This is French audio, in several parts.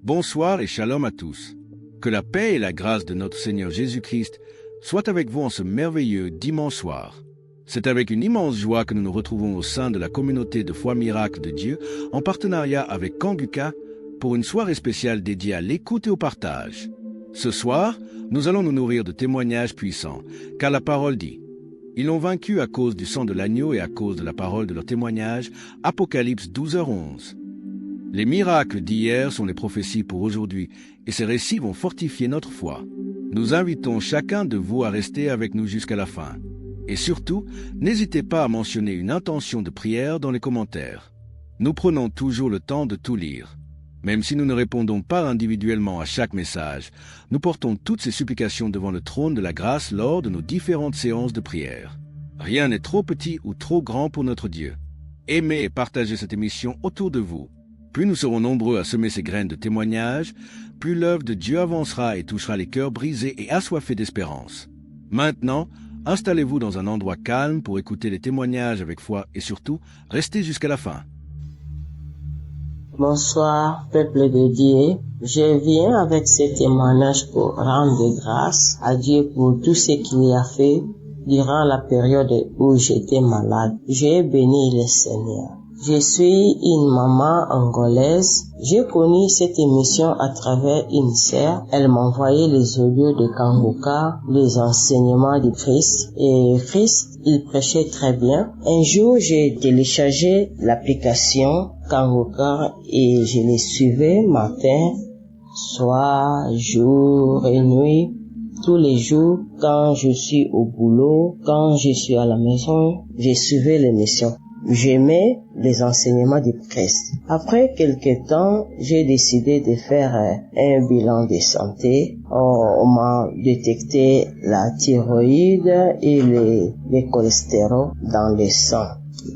Bonsoir et shalom à tous. Que la paix et la grâce de notre Seigneur Jésus-Christ soient avec vous en ce merveilleux dimanche soir. C'est avec une immense joie que nous nous retrouvons au sein de la communauté de foi miracle de Dieu en partenariat avec Kanguka pour une soirée spéciale dédiée à l'écoute et au partage. Ce soir, nous allons nous nourrir de témoignages puissants, car la parole dit « Ils l'ont vaincu à cause du sang de l'agneau et à cause de la parole de leur témoignage » Apocalypse 12h11. Les miracles d'hier sont les prophéties pour aujourd'hui, et ces récits vont fortifier notre foi. Nous invitons chacun de vous à rester avec nous jusqu'à la fin. Et surtout, n'hésitez pas à mentionner une intention de prière dans les commentaires. Nous prenons toujours le temps de tout lire. Même si nous ne répondons pas individuellement à chaque message, nous portons toutes ces supplications devant le trône de la grâce lors de nos différentes séances de prière. Rien n'est trop petit ou trop grand pour notre Dieu. Aimez et partagez cette émission autour de vous. Plus nous serons nombreux à semer ces graines de témoignages, plus l'œuvre de Dieu avancera et touchera les cœurs brisés et assoiffés d'espérance. Maintenant, installez-vous dans un endroit calme pour écouter les témoignages avec foi et surtout, restez jusqu'à la fin. Bonsoir, peuple de Dieu. Je viens avec ces témoignages pour rendre grâce à Dieu pour tout ce qu'il a fait durant la période où j'étais malade. J'ai béni le Seigneur. Je suis une maman angolaise. J'ai connu cette émission à travers une sœur. Elle m'envoyait les audios de Kanguka, les enseignements de Christ. Et Christ, il prêchait très bien. Un jour, j'ai téléchargé l'application Kanguka et je les suivais matin, soir, jour et nuit. Tous les jours, quand je suis au boulot, quand je suis à la maison, je suivais l'émission. J'aimais les enseignements du Christ. Après quelque temps, j'ai décidé de faire un bilan de santé. On m'a détecté la thyroïde et le cholestérol dans le sang.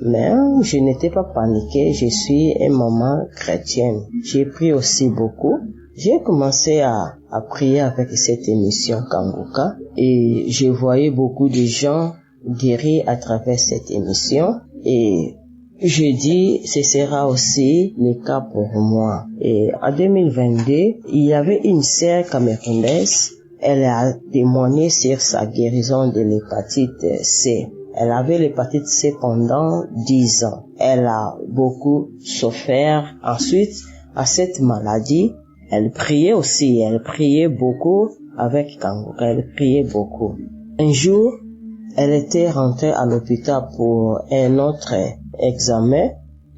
Mais je n'étais pas paniquée, je suis une maman chrétienne. J'ai prié aussi beaucoup. J'ai commencé à prier avec cette émission Kanguka et je voyais beaucoup de gens guéris à travers cette émission. Et je dis, ce sera aussi le cas pour moi. Et en 2022, il y avait une sœur camerounaise. Elle a témoigné sur sa guérison de l'hépatite C. Elle avait l'hépatite C pendant 10 ans. Elle a beaucoup souffert. Ensuite, à cette maladie, elle priait aussi. Elle priait beaucoup avec Kanguka. Elle priait beaucoup. Un jour, elle était rentrée à l'hôpital pour un autre examen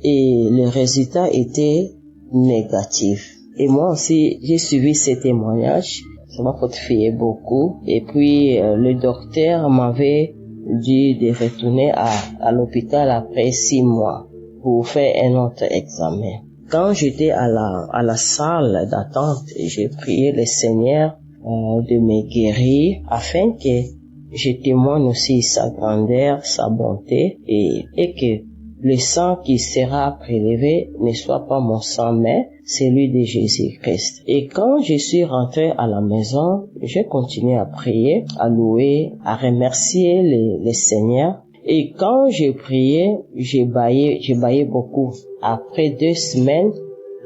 et le résultat était négatif. Et moi aussi, j'ai suivi ces témoignages. Ça m'a fortifié beaucoup. Et puis, le docteur m'avait dit de retourner à l'hôpital après 6 mois pour faire un autre examen. Quand j'étais à la salle d'attente, j'ai prié le Seigneur de me guérir afin que je témoigne aussi sa grandeur, sa bonté et que le sang qui sera prélevé ne soit pas mon sang mais celui de Jésus-Christ. Et quand je suis rentré à la maison, j'ai continué à prier, à louer, à remercier le Seigneur. Et quand je priais, je baillais beaucoup. Après 2 semaines,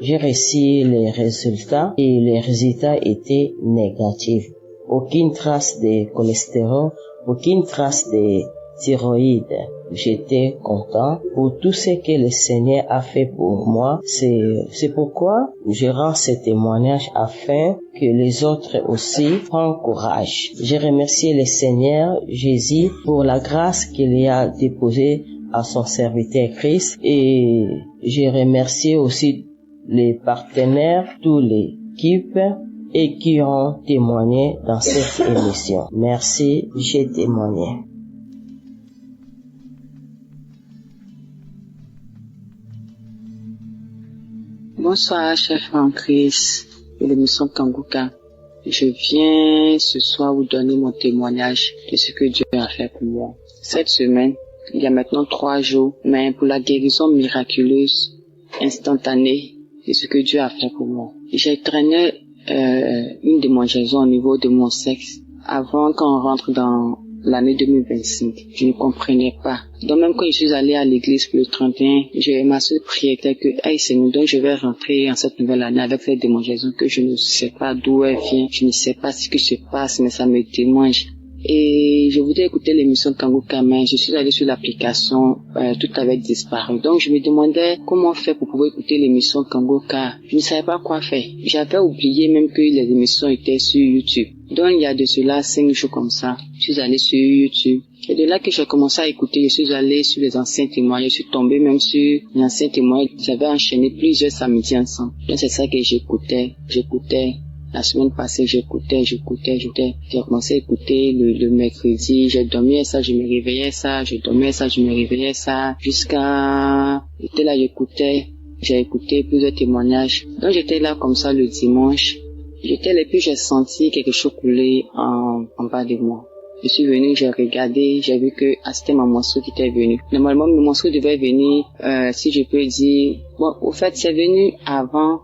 j'ai reçu les résultats et les résultats étaient négatifs. Aucune trace de cholestérol, aucune trace de thyroïde. J'étais content pour tout ce que le Seigneur a fait pour moi. C'est pourquoi je rends ce témoignage afin que les autres aussi prennent courage. Je remercie le Seigneur Jésus pour la grâce qu'il a déposée à son serviteur Christ et je remercie aussi les partenaires, tous les équipes et qui ont témoigné dans cette émission. Merci, j'ai témoigné. Bonsoir, chef en Christ de l'émission Kanguka. Je viens ce soir vous donner mon témoignage de ce que Dieu a fait pour moi. Cette semaine, il y a maintenant 3 jours, mais pour la guérison miraculeuse, instantanée, de ce que Dieu a fait pour moi. J'ai traîné une démangeaison au niveau de mon sexe. Avant qu'on rentre dans l'année 2025. Je ne comprenais pas. Donc même quand je suis allée à l'église pour le 31, ma seule prière était que, hey Seigneur, donc je vais rentrer en cette nouvelle année avec cette démangeaison que je ne sais pas d'où elle vient, je ne sais pas ce qui se passe, mais ça me démange. Et je voulais écouter l'émission Kanguka, mais je suis allée sur l'application, tout avait disparu. Donc je me demandais comment faire pour pouvoir écouter l'émission Kanguka. Je ne savais pas quoi faire. J'avais oublié même que les émissions étaient sur YouTube. Donc il y a de cela 5 jours comme ça, je suis allée sur YouTube. Et de là que j'ai commencé à écouter, je suis allée sur les anciens témoignages, je suis tombée même sur les anciens témoignages. J'avais enchaîné plusieurs samedis ensemble. Donc c'est ça que j'écoutais. La semaine passée, j'écoutais. J'ai commencé à écouter le mercredi. J'ai dormi ça, je me réveillais ça. Je dormais ça, je me réveillais ça. Jusqu'à... J'étais là, j'écoutais. J'ai écouté plusieurs témoignages. Donc j'étais là comme ça le dimanche. J'étais là, puis j'ai senti quelque chose couler en bas de moi. Je suis venue, j'ai regardé, j'ai vu que c'était ma menstruée qui était venue. Normalement, ma menstruée devait venir, si je peux dire... Bon, au fait, c'est venu avant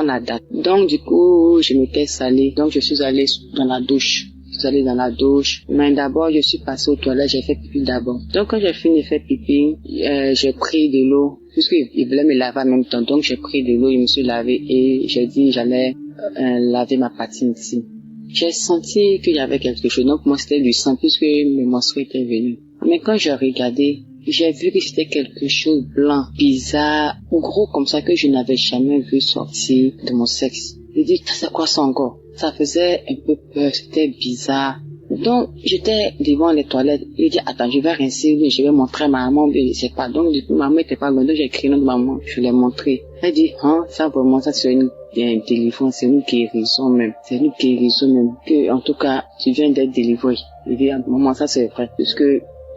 la date. Donc, du coup, je m'étais salée. Donc, je suis allée dans la douche. Mais d'abord, je suis passée aux toilettes, j'ai fait pipi d'abord. Donc, quand j'ai fini de faire pipi, j'ai pris de l'eau. Puisqu'il voulait me laver en même temps. Donc, j'ai pris de l'eau, je me suis lavé et j'ai dit j'allais laver ma patine ici. J'ai senti qu'il y avait quelque chose. Donc, moi, c'était du sang puisque mes menstrues étaient venues. Mais quand j'ai regardé, j'ai vu que c'était quelque chose de blanc, bizarre, gros comme ça que je n'avais jamais vu sortir de mon sexe. Je dis, c'est quoi ça encore? Ça faisait un peu peur, c'était bizarre. Donc, j'étais devant les toilettes. Je dis, attends, je vais rincer, je vais montrer à ma maman, je sais pas. Donc, du coup, maman était pas loin, donc j'ai crié notre maman, je l'ai montré. Elle dit, ça vraiment, ça c'est une délivrance, c'est une guérison même. Que, en tout cas, tu viens d'être délivré. Je dis, maman, ça c'est vrai, puisque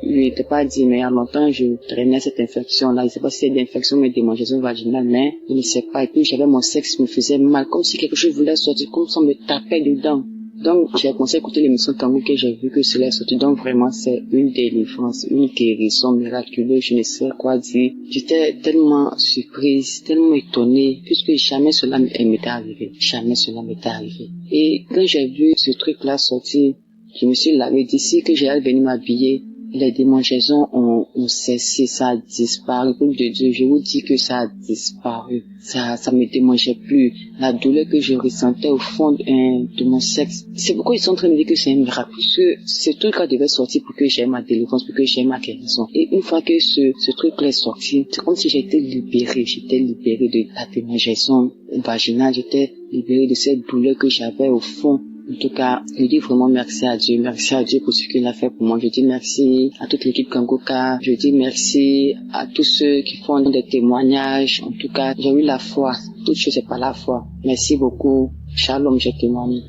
je n'étais pas dit, mais il y a longtemps, je traînais cette infection-là. Je ne sais pas si c'est d'infection, mais démangeaison vaginale, mais je ne sais pas. Et puis, j'avais mon sexe qui me faisait mal, comme si quelque chose voulait sortir, comme si on me tapait dedans. Donc, j'ai commencé à écouter l'émission Kanguka et j'ai vu que cela est sorti. Donc, vraiment, c'est une délivrance, une guérison miraculeuse, je ne sais quoi dire. J'étais tellement surprise, tellement étonnée, puisque jamais cela m'était arrivé. Et quand j'ai vu ce truc-là sortir, je me suis lavé d'ici que j'allais venir m'habiller. Les démangeaisons ont cessé, ça a disparu. Pour de Dieu, je vous dis que ça a disparu. Ça me démangeait plus. La douleur que je ressentais au fond de mon sexe. C'est pourquoi ils sont en train de me dire que c'est un miracle. Puisque ce truc-là devait sortir pour que j'aie ma délivrance, pour que j'aie ma guérison. Et une fois que ce truc-là est sorti, c'est comme si j'étais libérée. J'étais libérée de la démangeaison vaginale. J'étais libérée de cette douleur que j'avais au fond. En tout cas, je dis vraiment merci à Dieu pour ce qu'il a fait pour moi. Je dis merci à toute l'équipe Kanguka. Je dis merci à tous ceux qui font des témoignages. En tout cas, j'ai eu la foi. Toute chose c'est par la foi. Merci beaucoup. Shalom, j'ai témoigné.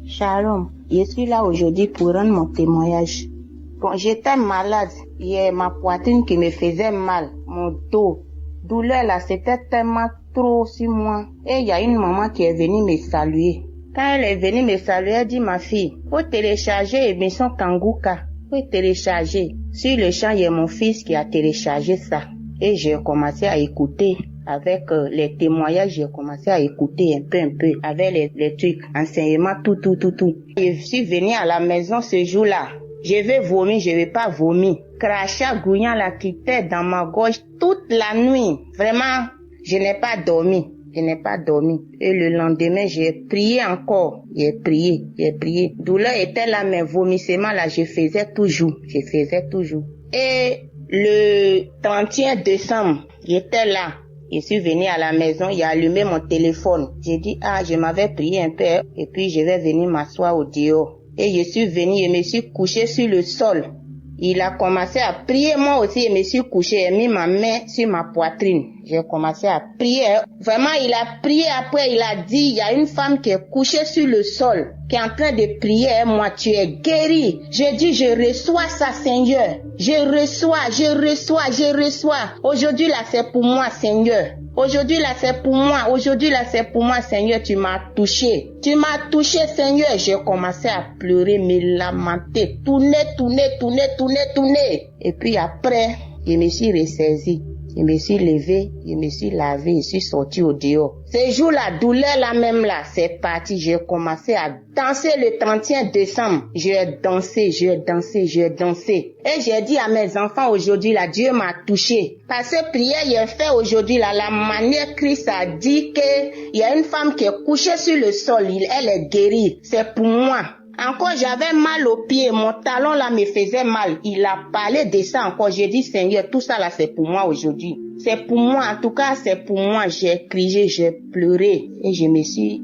Shalom, je suis là aujourd'hui pour rendre mon témoignage. Bon, j'étais malade. Il y a ma poitrine qui me faisait mal, mon dos. Douleur là, c'était tellement trop sur moi. Et il y a une maman qui est venue me saluer. Quand elle est venue me saluer, elle dit, ma fille, faut télécharger l'émission Kanguka. Faut télécharger. Sur le champ, il y a mon fils qui a téléchargé ça. Et j'ai commencé à écouter. Avec les témoignages, j'ai commencé à écouter un peu, avec les trucs, enseignements, tout. Je suis venue à la maison ce jour-là. Je vais vomir, je vais pas vomir. Crachat gouillant la qui était dans ma gorge toute la nuit. Vraiment, je n'ai pas dormi. Et le lendemain, j'ai prié encore. J'ai prié. Douleur était là, mais vomissement là, je faisais toujours. Et le 31 décembre, j'étais là. Je suis venue à la maison, j'ai allumé mon téléphone. J'ai dit, je m'avais prié un peu, et puis je vais venir m'asseoir au dehors. Et je suis venue, je me suis couchée sur le sol. Il a commencé à prier, moi aussi, je me suis couchée, j'ai mis ma main sur ma poitrine. J'ai commencé à prier. Vraiment, il a prié, après il a dit, il y a une femme qui est couchée sur le sol, qui est en train de prier, moi, tu es guérie. J'ai dit, je reçois ça, Seigneur. Je reçois. Aujourd'hui, là, c'est pour moi, Seigneur. Aujourd'hui, là, c'est pour moi, Seigneur, tu m'as touché, Seigneur. J'ai commencé à pleurer, me lamenter, tourner. Et puis après, je me suis ressaisie. Je me suis levée, je me suis lavée, je suis sortie au dehors. Ce jour, la douleur là même là, c'est parti. J'ai commencé à danser le 31 décembre. J'ai dansé. Et j'ai dit à mes enfants aujourd'hui, là, Dieu m'a touché. Parce que prière, j'ai fait aujourd'hui, là, la manière Christ a dit que il y a une femme qui est couchée sur le sol, elle est guérie. C'est pour moi. Encore, j'avais mal aux pieds, mon talon là me faisait mal. Il a parlé de ça encore. J'ai dit, Seigneur, tout ça là, c'est pour moi aujourd'hui. C'est pour moi, en tout cas, c'est pour moi. J'ai crié, j'ai pleuré. Et je me suis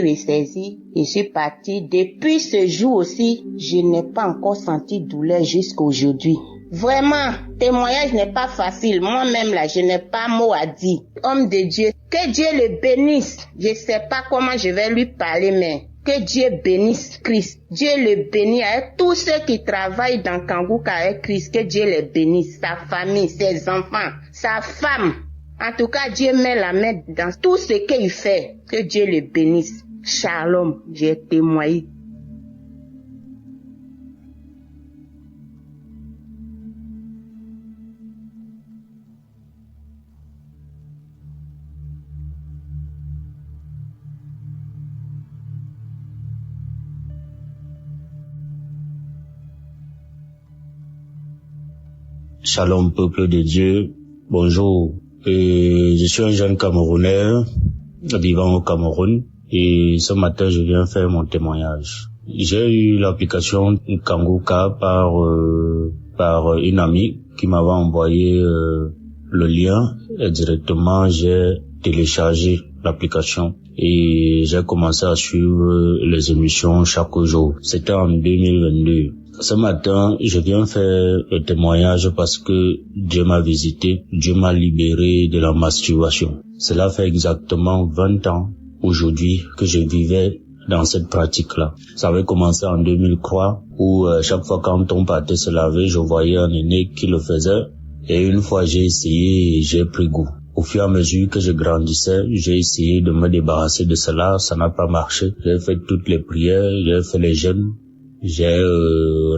ressaisie. Je suis partie. Depuis ce jour aussi, je n'ai pas encore senti douleur jusqu'à aujourd'hui. Vraiment, témoignage n'est pas facile. Moi-même là, je n'ai pas mot à dire. Homme de Dieu, que Dieu le bénisse. Je sais pas comment je vais lui parler, mais que Dieu bénisse Christ. Dieu le bénisse avec tous ceux qui travaillent dans Kangourka avec Christ. Que Dieu le bénisse. Sa famille, ses enfants, sa femme. En tout cas, Dieu met la main dans tout ce qu'il fait. Que Dieu le bénisse. Shalom, j'ai témoigné. Shalom, peuple de Dieu. Bonjour. Je suis un jeune Camerounais vivant au Cameroun et ce matin, je viens faire mon témoignage. J'ai eu l'application Kangourka par une amie qui m'avait envoyé le lien et directement j'ai téléchargé l'application et j'ai commencé à suivre les émissions chaque jour. C'était en 2022. Ce matin, je viens faire le témoignage parce que Dieu m'a visité, Dieu m'a libéré de la masturbation. Cela fait exactement 20 ans aujourd'hui que je vivais dans cette pratique-là. Ça avait commencé en 2003 où chaque fois quand on partait se laver, je voyais un aîné qui le faisait et une fois j'ai essayé et j'ai pris goût. Au fur et à mesure que je grandissais, j'ai essayé de me débarrasser de cela, ça n'a pas marché. J'ai fait toutes les prières, j'ai fait les jeûnes. J'ai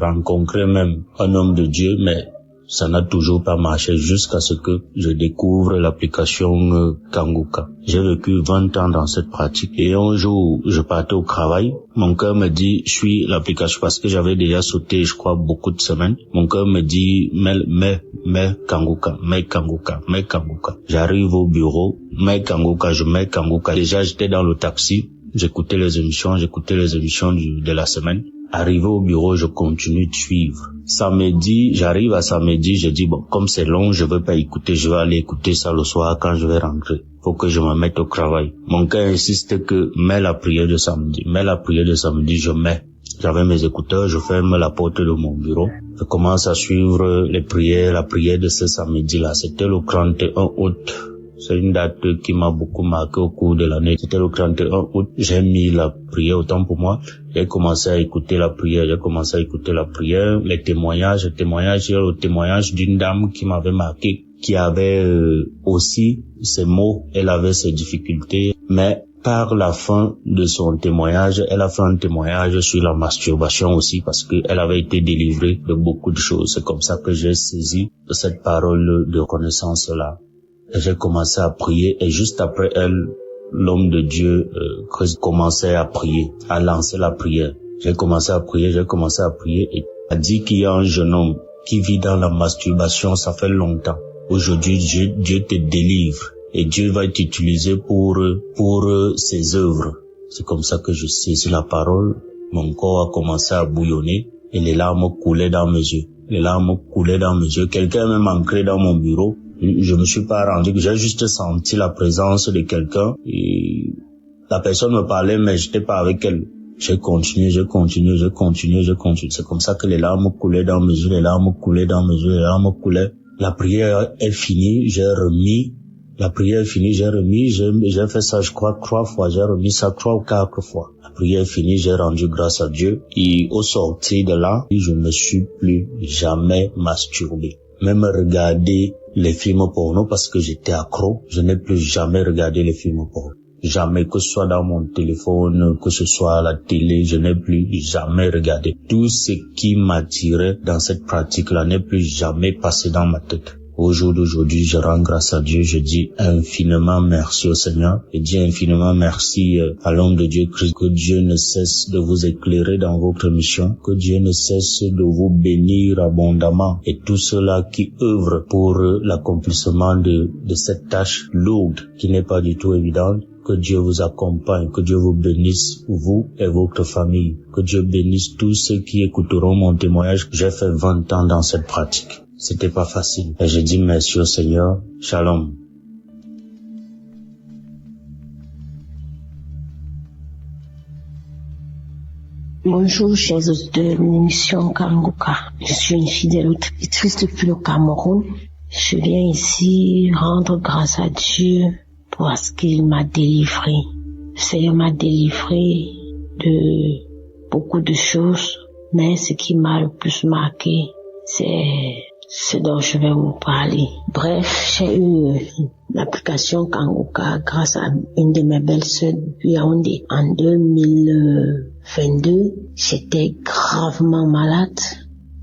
rencontré même un homme de Dieu, mais ça n'a toujours pas marché jusqu'à ce que je découvre l'application Kangourka. J'ai vécu 20 ans dans cette pratique et un jour, je partais au travail. Mon cœur me dit, suis l'application parce que j'avais déjà sauté, je crois, beaucoup de semaines. Mon cœur me dit, mets Kangourka. J'arrive au bureau, mets Kangourka. Déjà, j'étais dans le taxi, j'écoutais les émissions de la semaine. Arrivé au bureau, je continue de suivre. J'arrive à samedi, je dis bon, comme c'est long, je veux pas écouter, je vais aller écouter ça le soir quand je vais rentrer. Faut que je me mette au travail. Mon cœur insiste que mets la prière de samedi, je mets. J'avais mes écouteurs, je ferme la porte de mon bureau. Je commence à suivre les prières, la prière de ce samedi-là. C'était le 31 août. C'est une date qui m'a beaucoup marqué au cours de l'année. C'était le 31 août. J'ai mis la prière autant pour moi. J'ai commencé à écouter la prière. Les témoignages. Il y a le témoignage d'une dame qui m'avait marqué, qui avait aussi ses maux. Elle avait ses difficultés. Mais par la fin de son témoignage, elle a fait un témoignage sur la masturbation aussi parce qu'elle avait été délivrée de beaucoup de choses. C'est comme ça que j'ai saisi cette parole de reconnaissance-là. J'ai commencé à prier et juste après elle, l'homme de Dieu commençait à prier, à lancer la prière. J'ai commencé à prier et a dit qu'il y a un jeune homme qui vit dans la masturbation, ça fait longtemps. Aujourd'hui, Dieu te délivre et Dieu va t'utiliser pour ses œuvres. C'est comme ça que je saisis la parole. Mon corps a commencé à bouillonner et les larmes coulaient dans mes yeux. Quelqu'un m'a manqué dans mon bureau. Je me suis pas rendu, j'ai juste senti la présence de quelqu'un et la personne me parlait mais j'étais pas avec elle. J'ai continué. C'est comme ça que les larmes coulaient dans mes yeux, La prière est finie, j'ai fait ça, je crois, 3 fois, j'ai remis ça 3 ou 4 fois. La prière est finie, j'ai rendu grâce à Dieu et au sortir de là, je ne me suis plus jamais masturbé. Même regarder les films porno parce que j'étais accro, je n'ai plus jamais regardé les films porno. Jamais, que ce soit dans mon téléphone, que ce soit à la télé, je n'ai plus jamais regardé. Tout ce qui m'attirait dans cette pratique-là n'est plus jamais passé dans ma tête. Au jour d'aujourd'hui, je rends grâce à Dieu, je dis infiniment merci au Seigneur, je dis infiniment merci à l'homme de Dieu Christ, que Dieu ne cesse de vous éclairer dans votre mission, que Dieu ne cesse de vous bénir abondamment et tous ceux-là qui œuvrent pour l'accomplissement de cette tâche lourde qui n'est pas du tout évidente. Que Dieu vous accompagne, que Dieu vous bénisse, vous et votre famille, que Dieu bénisse tous ceux qui écouteront mon témoignage. J'ai fait 20 ans dans cette pratique. C'était pas facile. Et je dis merci au Seigneur. Shalom. Bonjour, chers auditeurs de l'émission Kanguka. Je suis une fidèle auditrice depuis le Cameroun. Je viens ici rendre grâce à Dieu parce qu'il m'a délivré. Le Seigneur m'a délivré de beaucoup de choses, mais ce qui m'a le plus marqué, c'est ce dont je vais vous parler. Bref, j'ai eu l'application Kanguka grâce à une de mes belles sœurs depuis Yaoundé. En 2022, j'étais gravement malade.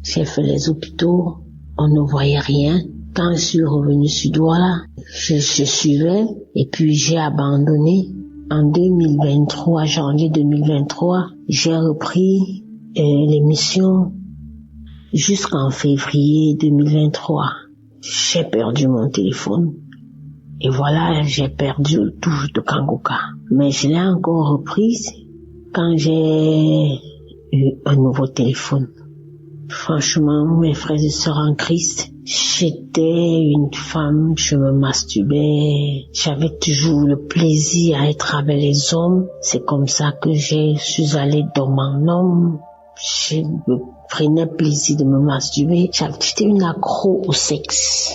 J'ai fait les hôpitaux, on ne voyait rien. Quand je suis revenue sur Douala, je suivais et puis j'ai abandonné. En 2023, janvier 2023, j'ai repris l'émission jusqu'en février 2023. J'ai perdu mon téléphone et voilà, j'ai perdu le touche de Kanguka. Mais je l'ai encore reprise quand j'ai eu un nouveau téléphone. Franchement, mes frères et sœurs en Christ, j'étais une femme, je me masturbais, j'avais toujours le plaisir à être avec les hommes. C'est comme ça que je suis allée dans mon homme. Je me prenais plaisir de me masturber. J'étais une accro au sexe.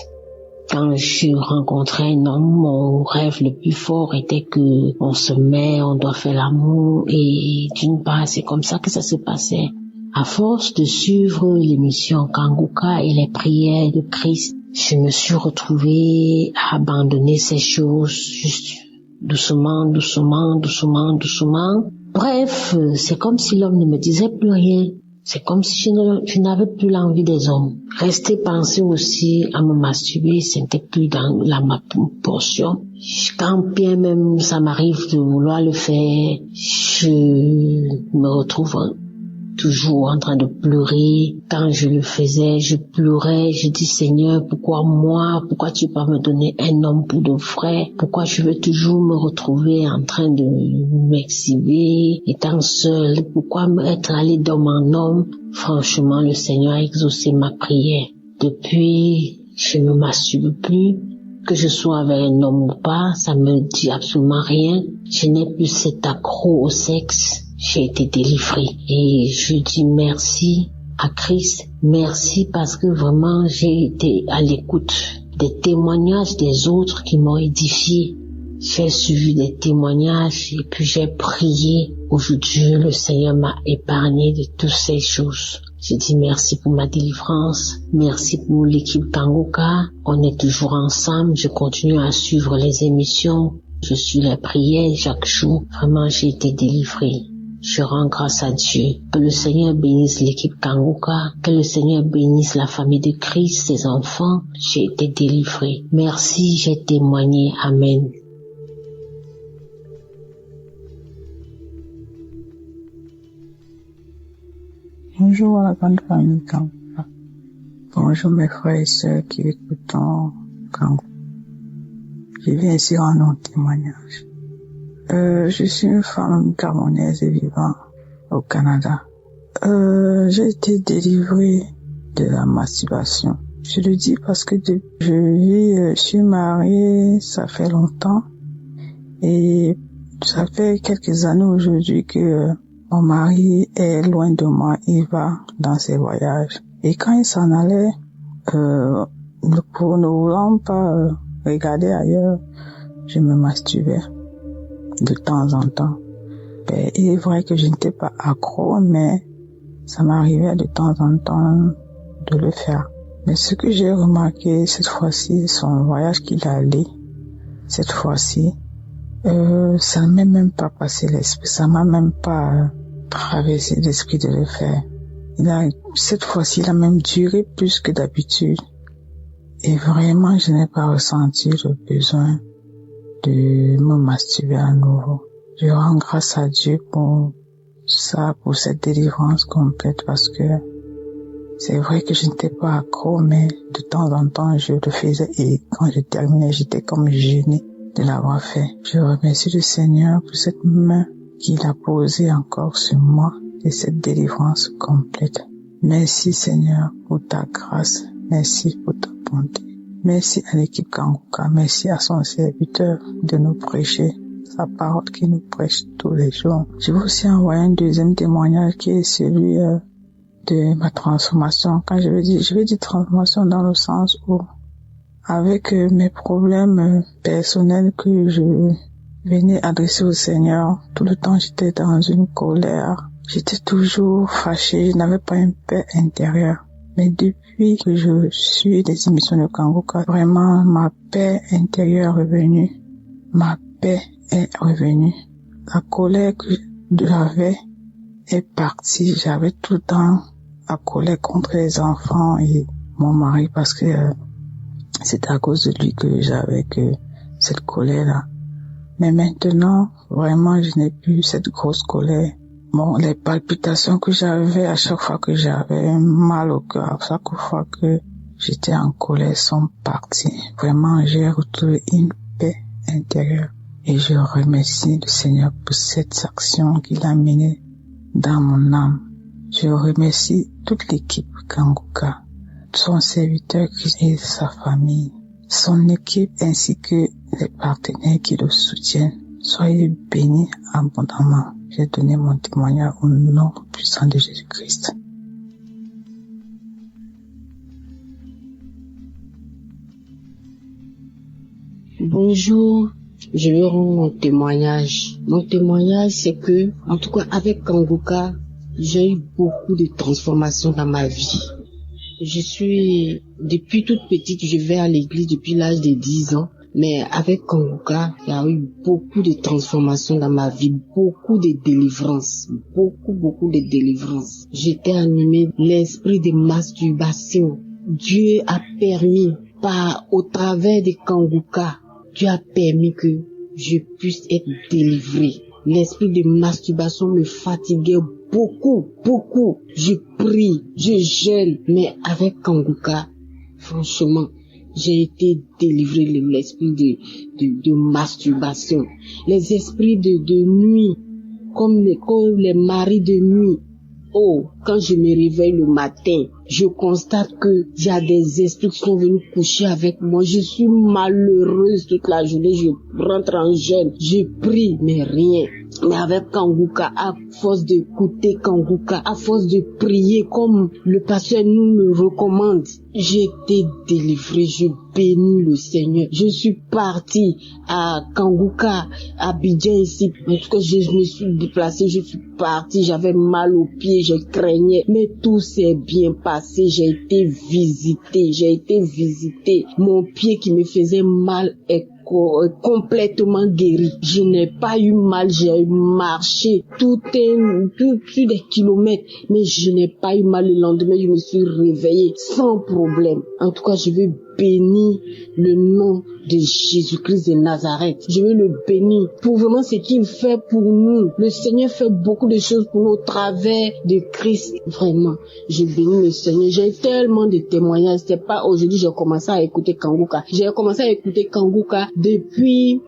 Quand je rencontrais un homme, mon rêve le plus fort était que on se met, on doit faire l'amour et d'une part, c'est comme ça que ça se passait. À force de suivre l'émission Kanguka et les prières de Christ, je me suis retrouvée à abandonner ces choses juste doucement. Bref, c'est comme si l'homme ne me disait plus rien. C'est comme si je n'avais plus l'envie des hommes. Rester penser aussi à me masturber, c'était plus dans ma portion. Quand bien même ça m'arrive de vouloir le faire, je me retrouve toujours en train de pleurer. Quand je le faisais, je pleurais, je dis Seigneur, pourquoi moi? Pourquoi tu vas me donner un homme pour de vrai? Pourquoi je veux toujours me retrouver en train de m'exhiber, étant seule? Pourquoi être allé dans mon homme? Franchement, le Seigneur a exaucé ma prière. Depuis, je ne me masturbe plus. Que je sois avec un homme ou pas, ça me dit absolument rien. Je n'ai plus cet accro au sexe. J'ai été délivrée et je dis merci à Christ. Merci parce que vraiment j'ai été à l'écoute des témoignages des autres qui m'ont édifié. J'ai suivi des témoignages et puis j'ai prié. Aujourd'hui, le Seigneur m'a épargné de toutes ces choses. Je dis merci pour ma délivrance. Merci pour l'équipe Kanguka. On est toujours ensemble. Je continue à suivre les émissions. Je suis les prières chaque jour. Vraiment, j'ai été délivrée. Je rends grâce à Dieu. Que le Seigneur bénisse l'équipe Kanguka. Que le Seigneur bénisse la famille de Christ, ses enfants. J'ai été délivrée. Merci, j'ai témoigné. Amen. Bonjour à la grande famille Kanguka. Bonjour mes frères et sœurs qui écoutent Kanguka. Je viens ici rendre un témoignage. Je suis une femme camerounaise et vivant au Canada. J'ai été délivrée de la masturbation. Je le dis parce que je suis mariée, ça fait longtemps. Et ça fait quelques années aujourd'hui que mon mari est loin de moi, il va dans ses voyages. Et quand il s'en allait, pour ne voulant pas regarder ailleurs, je me masturbais de temps en temps. Et il est vrai que je n'étais pas accro, mais ça m'arrivait de temps en temps de le faire. Mais ce que j'ai remarqué cette fois-ci, son voyage qu'il a allé, cette fois-ci, ça ne m'est même pas passé l'esprit, ça m'a même pas traversé l'esprit de le faire. Cette fois-ci, il a même duré plus que d'habitude. Et vraiment, je n'ai pas ressenti le besoin de me masturber à nouveau. Je rends grâce à Dieu pour ça, pour cette délivrance complète, parce que c'est vrai que je n'étais pas accro, mais de temps en temps, je le faisais et quand je terminais, j'étais comme gênée de l'avoir fait. Je remercie le Seigneur pour cette main qu'il a posée encore sur moi et cette délivrance complète. Merci Seigneur pour ta grâce, merci pour ta bonté. Merci à l'équipe Kanguka, merci à son serviteur de nous prêcher sa parole qui nous prêche tous les jours. Je veux aussi envoyer un deuxième témoignage qui est celui de ma transformation. Quand je vais dire transformation dans le sens où avec mes problèmes personnels que je venais adresser au Seigneur, tout le temps j'étais dans une colère, j'étais toujours fâchée, je n'avais pas une paix intérieure. Mais depuis que je suis des émissions de Kanguka, vraiment ma paix intérieure est revenue, ma paix est revenue. La colère que j'avais est partie, j'avais tout le temps la colère contre les enfants et mon mari parce que c'est à cause de lui que j'avais cette colère-là. Mais maintenant, vraiment, je n'ai plus cette grosse colère. Bon, les palpitations que j'avais à chaque fois que j'avais mal au cœur, à chaque fois que j'étais en colère sont parties. Vraiment, j'ai retrouvé une paix intérieure. Et je remercie le Seigneur pour cette action qu'il a menée dans mon âme. Je remercie toute l'équipe Kanguka, son serviteur et sa famille, son équipe ainsi que les partenaires qui le soutiennent. Soyez bénis abondamment. J'ai donné mon témoignage au nom puissant de Jésus-Christ. Bonjour, je vais rendre mon témoignage. Mon témoignage, c'est que, en tout cas, avec Kanguka, j'ai eu beaucoup de transformations dans ma vie. Depuis toute petite, je vais à l'église depuis l'âge de 10 ans. Mais avec Kanguka, il y a eu beaucoup de transformations dans ma vie, beaucoup de délivrances, beaucoup de délivrances. J'étais animée de l'esprit de masturbation. Dieu a permis, au travers de Kanguka, Dieu a permis que je puisse être délivrée. L'esprit de masturbation me fatiguait beaucoup. Je prie, je jeûne, mais avec Kanguka, franchement, j'ai été délivré de l'esprit de masturbation. Les esprits de nuit, comme les maris de nuit. Oh, quand je me réveille le matin, je constate que il y a des esprits qui sont venus coucher avec moi. Je suis malheureuse toute la journée. Je rentre en jeûne. Je prie, mais rien. Mais avec Kanguka, à force d'écouter Kanguka, à force de prier comme le pasteur nous le recommande, j'ai été délivrée. Je bénis le Seigneur. Je suis partie à Kanguka, à Abidjan ici. En tout cas, je me suis déplacée, je suis partie. J'avais mal aux pieds, je craignais. Mais tout s'est bien passé. J'ai été visitée. Mon pied qui me faisait mal est complètement guéri. Je n'ai pas eu mal, j'ai marché tout sur des kilomètres, mais je n'ai pas eu mal. Le lendemain, je me suis réveillée sans problème. En tout cas, je veux bénir le nom de Jésus-Christ de Nazareth. Je veux le bénir pour vraiment ce qu'il fait pour nous. Le Seigneur fait beaucoup de choses pour nous au travers de Christ. Vraiment, je bénis le Seigneur. J'ai tellement de témoignages. C'était pas aujourd'hui j'ai commencé à écouter Kanguka. J'ai commencé à écouter Kanguka depuis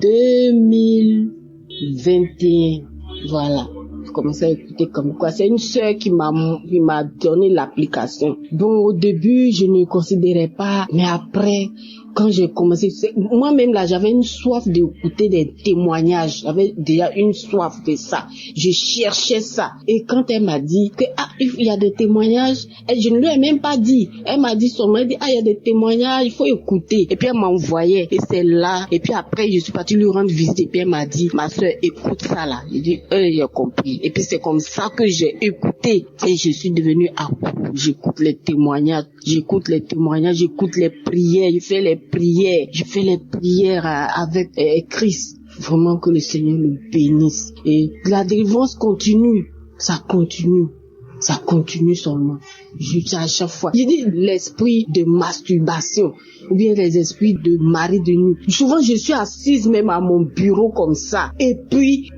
2021. Voilà. J'ai commencé à écouter Kanguka. C'est une sœur qui m'a donné l'application. Bon, au début, je ne considérais pas, mais après, quand j'ai commencé, moi-même là, j'avais une soif d'écouter des témoignages. J'avais déjà une soif de ça. Je cherchais ça. Et quand elle m'a dit que, il y a des témoignages, et je ne lui ai même pas dit. Elle m'a dit seulement, il y a des témoignages, il faut écouter. Et puis elle m'envoyait. Et c'est là. Et puis après, je suis partie lui rendre visite. Et puis elle m'a dit, ma soeur, écoute ça là. J'ai dit, j'ai compris. Et puis c'est comme ça que j'ai écouté. Et je suis devenue accro. J'écoute les témoignages, j'écoute les prières, je fais les prières avec Christ. Vraiment que le Seigneur le bénisse. Et la délivrance continue, ça continue. Ça continue seulement. À chaque fois. Je dis l'esprit de masturbation ou bien les esprits de mari de nuit. Souvent, je suis assise même à mon bureau comme ça. Et puis,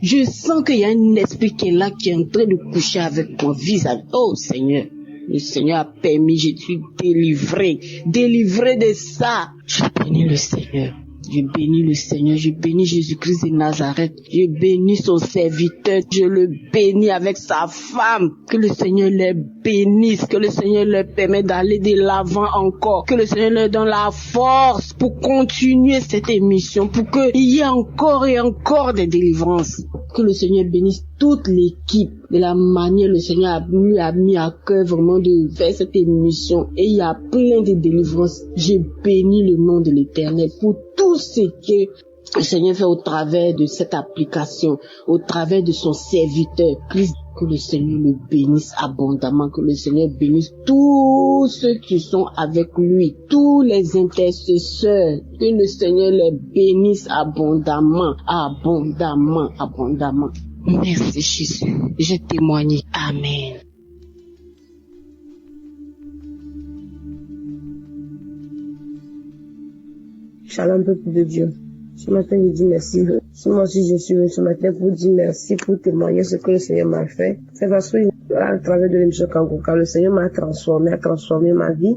je sens qu'il y a un esprit qui est là, qui est en train de coucher avec mon visage. Oh Seigneur. Le Seigneur a permis, je suis délivré de ça. Je bénis le Seigneur. Je bénis le Seigneur, je bénis Jésus-Christ de Nazareth, je bénis son serviteur, je le bénis avec sa femme. Que le Seigneur les bénisse, que le Seigneur leur permette d'aller de l'avant encore, que le Seigneur leur donne la force pour continuer cette émission, pour qu'il y ait encore et encore des délivrances. Que le Seigneur bénisse toute l'équipe de la manière le Seigneur lui a mis à cœur vraiment de faire cette émission. Et il y a plein de délivrances. Je bénis le nom de l'Éternel pour tout ce que le Seigneur fait au travers de cette application, au travers de son serviteur. Christ, que le Seigneur le bénisse abondamment, que le Seigneur bénisse tous ceux qui sont avec lui, tous les intercesseurs, que le Seigneur les bénisse abondamment, abondamment, abondamment. Merci Jésus, je témoigne. Amen. Shalom, peuple de Dieu. Ce matin, je dis merci. Moi aussi, je suis venu ce matin pour dire merci, pour témoigner ce que le Seigneur m'a fait. C'est parce que, à travers de l'émission Kanguka, le Seigneur m'a transformé, a transformé ma vie.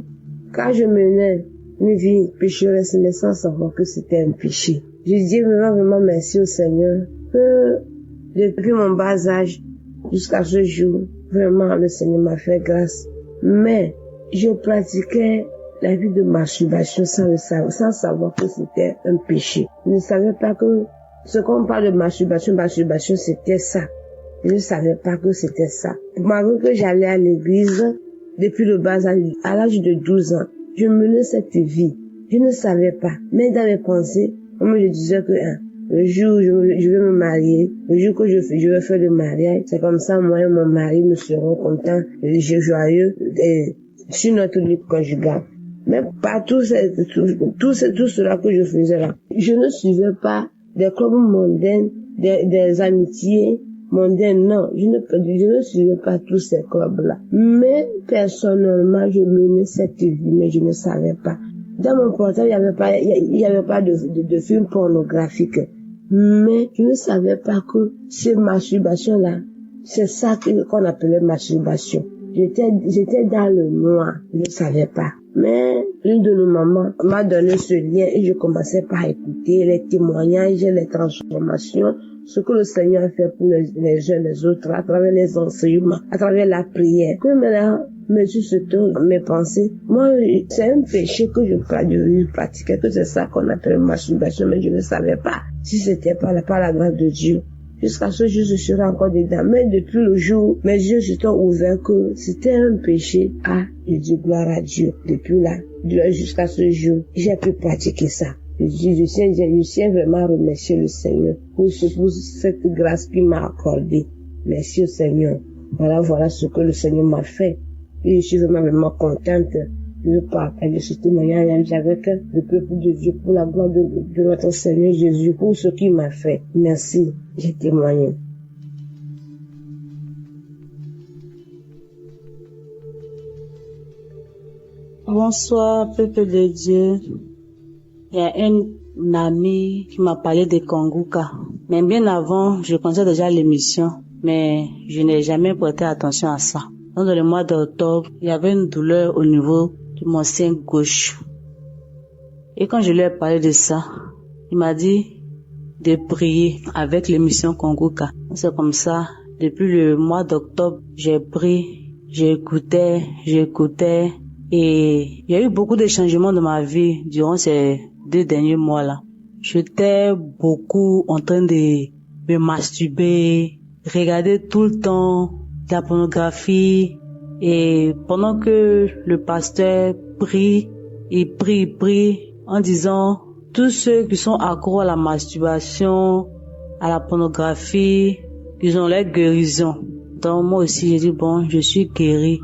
Car je menais une vie pécheresse, mais sans savoir que c'était un péché. Je dis vraiment merci au Seigneur que, depuis mon bas âge jusqu'à ce jour, vraiment, le Seigneur m'a fait grâce. Mais, je pratiquais la vie de masturbation sans savoir que c'était un péché. Je ne savais pas que ce qu'on parle de masturbation, c'était ça. Je ne savais pas que c'était ça. Malgré que j'allais à l'église depuis le bas âge, à l'âge de 12 ans, je menais cette vie. Je ne savais pas. Mais dans mes pensées, moi je disais que le jour où je vais me marier, le jour que je vais faire le mariage, c'est comme ça moi et mon mari nous serons contents, joyeux sur notre vie conjugale. Mais pas tout cela que je faisais là. Je ne suivais pas des clubs mondains, des amitiés mondaines, non. Je ne suivais pas tous ces clubs-là. Mais, personnellement, je menais cette vie, mais je ne savais pas. Dans mon portable, il y avait pas de film pornographique. Mais, je ne savais pas que ces masturbations-là, c'est ça qu'on appelait masturbation. J'étais dans le noir. Je ne savais pas. Mais une de nos mamans m'a donné ce lien et je commençais par écouter les témoignages, les transformations, ce que le Seigneur a fait pour les uns les autres, à travers les enseignements, à travers la prière. Que maintenant, Monsieur se tourne mes pensées. Moi, c'est un péché que je pratiquais, que c'est ça qu'on appelle masturbation, mais je ne savais pas si c'était par la grâce de Dieu. Jusqu'à ce jour, je serai encore dedans. Mais depuis le jour, mes yeux se sont ouverts que c'était un péché. Je dis gloire à Dieu. Depuis là, jusqu'à ce jour, j'ai pu pratiquer ça. Je tiens vraiment à remercier le Seigneur pour cette grâce qu'il m'a accordée. Merci au Seigneur. Voilà ce que le Seigneur m'a fait. Et je suis vraiment contente de partager ce témoignage avec le peuple de Dieu pour la gloire de notre Seigneur Jésus, pour ce qu'il m'a fait. Merci, j'ai témoigné. Bonsoir, peuple de Dieu. Il y a un ami qui m'a parlé de Kanguka. Mais bien avant, je connaissais déjà l'émission, mais je n'ai jamais prêté attention à ça. Dans le mois d'octobre, il y avait une douleur au niveau de mon sein gauche. Et quand je lui ai parlé de ça, il m'a dit de prier avec l'émission Kanguka. C'est comme ça, depuis le mois d'octobre, j'ai prié, j'écoutais. Et il y a eu beaucoup de changements dans ma vie durant ces 2 derniers mois-là. J'étais beaucoup en train de me masturber, regarder tout le temps la pornographie. Et pendant que le pasteur prie, il prie en disant tous ceux qui sont accros à la masturbation, à la pornographie, ils ont leur guérison. Donc moi aussi j'ai dit bon, je suis guéri.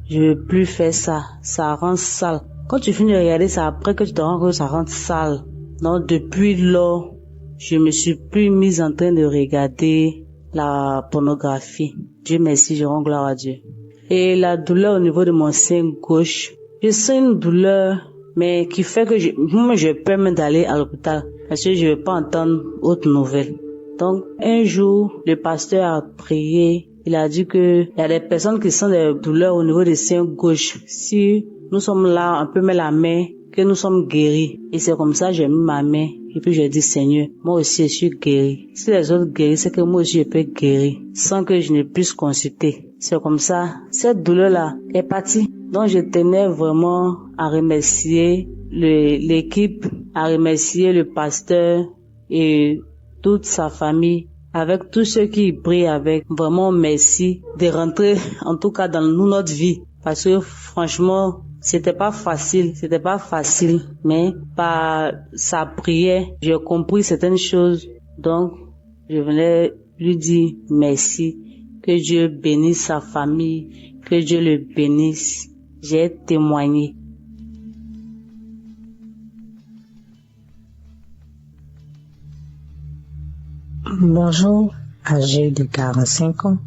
Je veux plus faire ça. Ça rend sale. Quand tu finis de regarder ça, après que tu te rends compte que ça rend sale. Donc, depuis lors, je me suis plus mise en train de regarder la pornographie. Dieu merci, je rends gloire à Dieu. Et la douleur au niveau de mon sein gauche, je sens une douleur, mais qui fait que moi je peux même d'aller à l'hôpital parce que je ne veux pas entendre autre nouvelle. Donc, un jour, le pasteur a prié. Il a dit que il y a des personnes qui sentent des douleurs au niveau des seins gauche. Si nous sommes là, on peut mettre la main, que nous sommes guéris. Et c'est comme ça, j'ai mis ma main. Et puis j'ai dit, Seigneur, moi aussi je suis guéri. Si les autres guérissent, c'est que moi aussi je peux guérir, sans que je ne puisse consulter. C'est comme ça, cette douleur-là est partie. Donc je tenais vraiment à remercier l'équipe, à remercier le pasteur et toute sa famille, avec tous ceux qui prient avec. Vraiment merci de rentrer, en tout cas dans notre vie. Parce que franchement, c'était pas facile, mais par sa prière, j'ai compris certaines choses. Donc, je venais lui dire merci, que Dieu bénisse sa famille, que Dieu le bénisse. J'ai témoigné. Bonjour, âgée de 45 ans,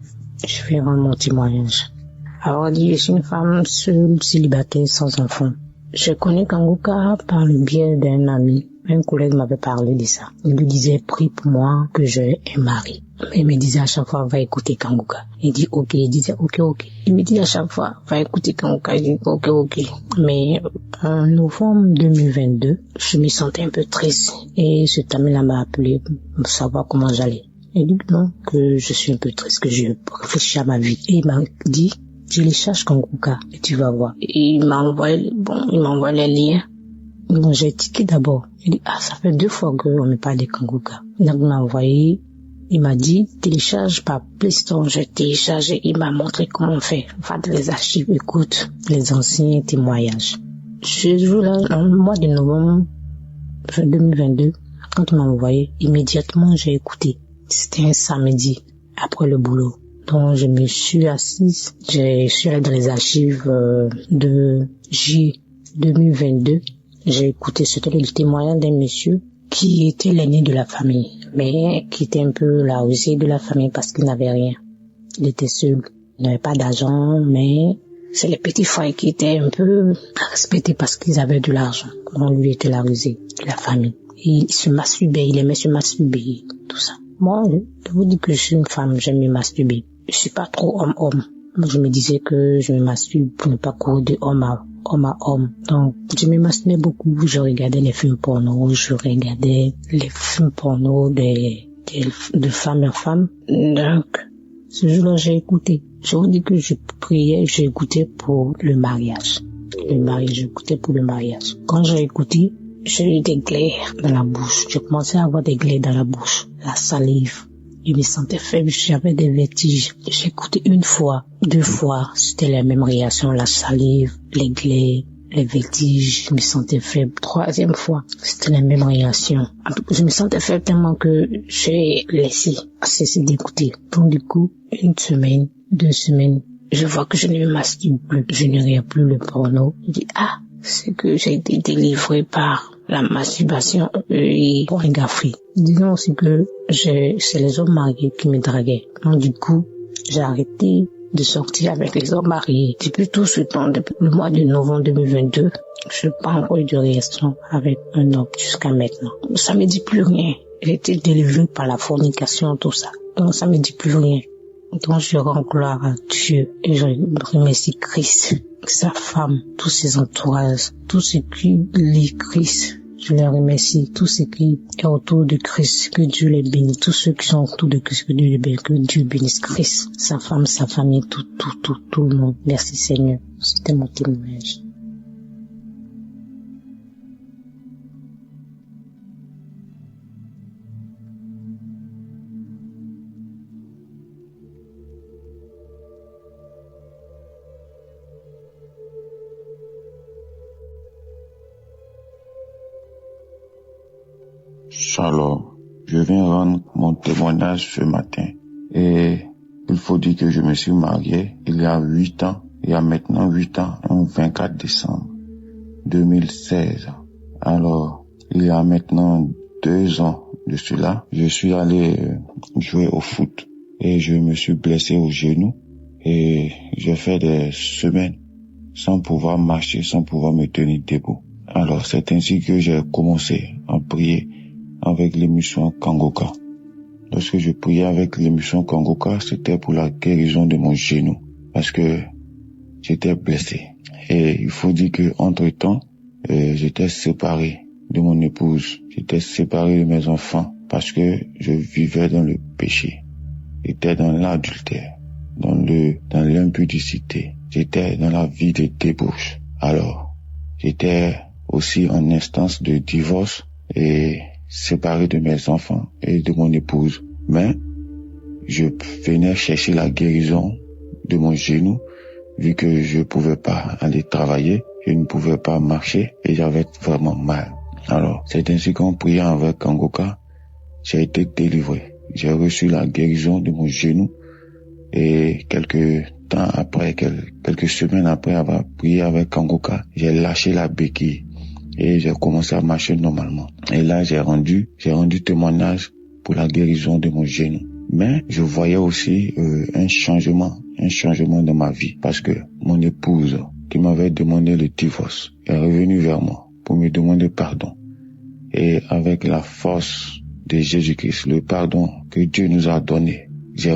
je vais rendre mon témoignage. Alors, je suis une femme seule, célibataire, sans enfant. Je connais Kanguka par le biais d'un ami. Un collègue m'avait parlé de ça. Il lui disait, prie pour moi que j'ai un mari. Mais il me disait à chaque fois, va écouter Kanguka. Il dit, ok. Il disait, ok. Il me dit à chaque fois, va écouter Kanguka. Il dit, ok. Mais en novembre 2022, je me sentais un peu triste. Et cet ami-là m'a appelé pour savoir comment j'allais. Il dit non, que je suis un peu triste, que je réfléchis à ma vie. Et il m'a dit, télécharge Kanguka et tu vas voir. Et il m'a envoyé les liens. Donc j'ai tiqué d'abord. Il dit, ça fait 2 fois qu'on me parle de Kanguka. Donc il m'a envoyé, il m'a dit, télécharge par Play Store. J'ai téléchargé, il m'a montré comment faire. Va dans les archives, écoute les anciens témoignages. Ce jour-là, en mois de novembre 2022, quand il m'a envoyé, immédiatement j'ai écouté. C'était un samedi, après le boulot. Donc je me suis assise, je suis allée dans les archives de J 2022. J'ai écouté, c'était le témoignage d'un monsieur qui était l'aîné de la famille, mais qui était un peu la rusée de la famille parce qu'il n'avait rien. Il était seul, il n'avait pas d'argent, mais c'est les petits frères qui étaient un peu respectés parce qu'ils avaient de l'argent. Donc lui était la rusée de la famille. Il se masturbait, il aimait se masturber, tout ça. Moi, je vous dis que je suis une femme, j'aime me masturber. Je suis pas trop homme-homme. Je me disais que je me masturbe pour ne pas courir de homme à homme. Donc, je me masturbais beaucoup. Je regardais les films porno, de femme à femme. Donc, ce jour-là, j'ai écouté. Je vous dis que je priais, j'ai écouté pour le mariage. J'écoutais pour le mariage. Quand j'ai écouté, j'ai eu des glaires dans la bouche. Je commençais à avoir des glaires dans la bouche. La salive. Je me sentais faible, j'avais des vertiges. J'ai écouté 1 fois, 2 fois, c'était la même réaction, la salive, les glaires, les vertiges, je me sentais faible. 3e fois, c'était la même réaction. En tout cas, je me sentais faible tellement que j'ai cessé d'écouter. Donc du coup, 1 semaine, 2 semaines, je vois que je ne me masturbe plus, je ne regarde plus le porno. Je dis, c'est que j'ai été délivré par la masturbation et pornographie. Disons aussi que c'est les hommes mariés qui me draguaient. Donc du coup, j'ai arrêté de sortir avec les hommes mariés. Depuis tout ce temps, depuis le mois de novembre 2022, je n'ai pas encore eu de relation avec un homme jusqu'à maintenant. Ça me dit plus rien. J'ai été délivré par la fornication, tout ça. Donc ça me dit plus rien. Donc je rends gloire à Dieu et je remercie Christ, sa femme, tous ses entourages, tous ceux qui lit Christ. Je les remercie, tous ceux qui sont autour de Christ, que Dieu les bénisse, tous ceux qui sont autour de Christ, que Dieu bénisse Christ, sa femme, sa famille, tout le monde. Merci Seigneur. C'était mon témoignage. Shalom, je viens rendre mon témoignage ce matin et il faut dire que je me suis marié il y a 8 ans, il y a maintenant 8 ans, le 24 décembre 2016. Alors, il y a maintenant 2 ans de cela, je suis allé jouer au foot et je me suis blessé au genou et j'ai fait des semaines sans pouvoir marcher, sans pouvoir me tenir debout. Alors c'est ainsi que j'ai commencé à prier avec l'émission Kangoka. Lorsque je priais avec l'émission Kangoka, c'était pour la guérison de mon genou parce que j'étais blessé. Et il faut dire que entre-temps, j'étais séparé de mon épouse, j'étais séparé de mes enfants parce que je vivais dans le péché. J'étais dans l'adultère, dans l'impudicité. J'étais dans la vie de débauche. Alors, j'étais aussi en instance de divorce et séparé de mes enfants et de mon épouse. Mais je venais chercher la guérison de mon genou vu que je pouvais pas aller travailler, je ne pouvais pas marcher et j'avais vraiment mal. Alors, c'est ainsi qu'en priant avec Kangoka, j'ai été délivré. J'ai reçu la guérison de mon genou et quelques semaines après avoir prié avec Kangoka, j'ai lâché la béquille et j'ai commencé à marcher normalement. Et là, j'ai rendu témoignage pour la guérison de mon genou. Mais je voyais aussi un changement dans ma vie parce que mon épouse qui m'avait demandé le divorce est revenue vers moi pour me demander pardon. Et avec la force de Jésus-Christ, le pardon que Dieu nous a donné, j'ai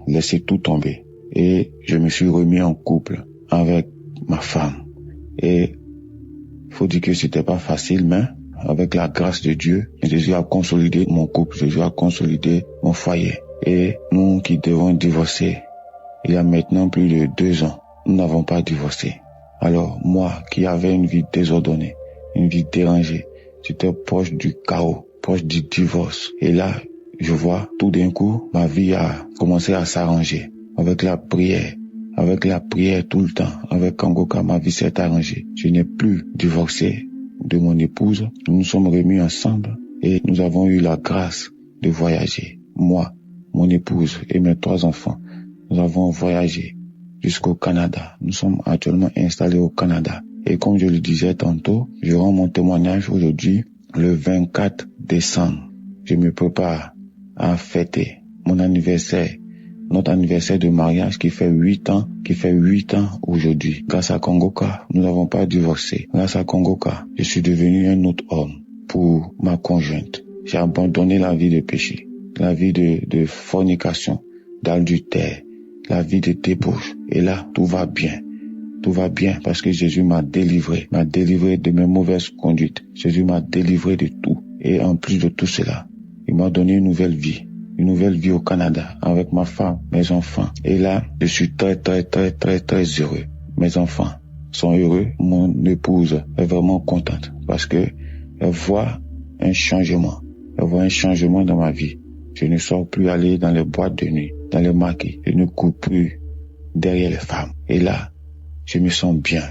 laissé tout tomber et je me suis remis en couple avec ma femme. Et il faut dire que c'était pas facile, mais avec la grâce de Dieu, Jésus a consolidé mon couple, Jésus a consolidé mon foyer. Et nous qui devons divorcer, il y a maintenant plus de 2 ans, nous n'avons pas divorcé. Alors moi qui avais une vie désordonnée, une vie dérangée, j'étais proche du chaos, proche du divorce. Et là, je vois tout d'un coup, ma vie a commencé à s'arranger. Avec la prière tout le temps, avec Kangoka, ma vie s'est arrangée. Je n'ai plus divorcé de mon épouse. Nous nous sommes remis ensemble et nous avons eu la grâce de voyager. Moi, mon épouse et mes 3 enfants, nous avons voyagé jusqu'au Canada. Nous sommes actuellement installés au Canada. Et comme je le disais tantôt, je rends mon témoignage aujourd'hui, le 24 décembre. Je me prépare à fêter mon anniversaire, notre anniversaire de mariage qui fait 8 ans aujourd'hui. Grâce à Kangoka, nous n'avons pas divorcé. Grâce à Kangoka, je suis devenu un autre homme pour ma conjointe. J'ai abandonné la vie de péché, la vie de fornication, d'adultère, la vie de débauche. Et là, tout va bien. Tout va bien parce que Jésus m'a délivré de mes mauvaises conduites. Jésus m'a délivré de tout. Et en plus de tout cela, il m'a donné une nouvelle vie au Canada avec ma femme, mes enfants. Et là, je suis très heureux. Mes enfants sont heureux. Mon épouse est vraiment contente parce que elle voit un changement. Elle voit un changement dans ma vie. Je ne sors plus aller dans les boîtes de nuit, dans les maquis. Je ne cours plus derrière les femmes. Et là, je me sens bien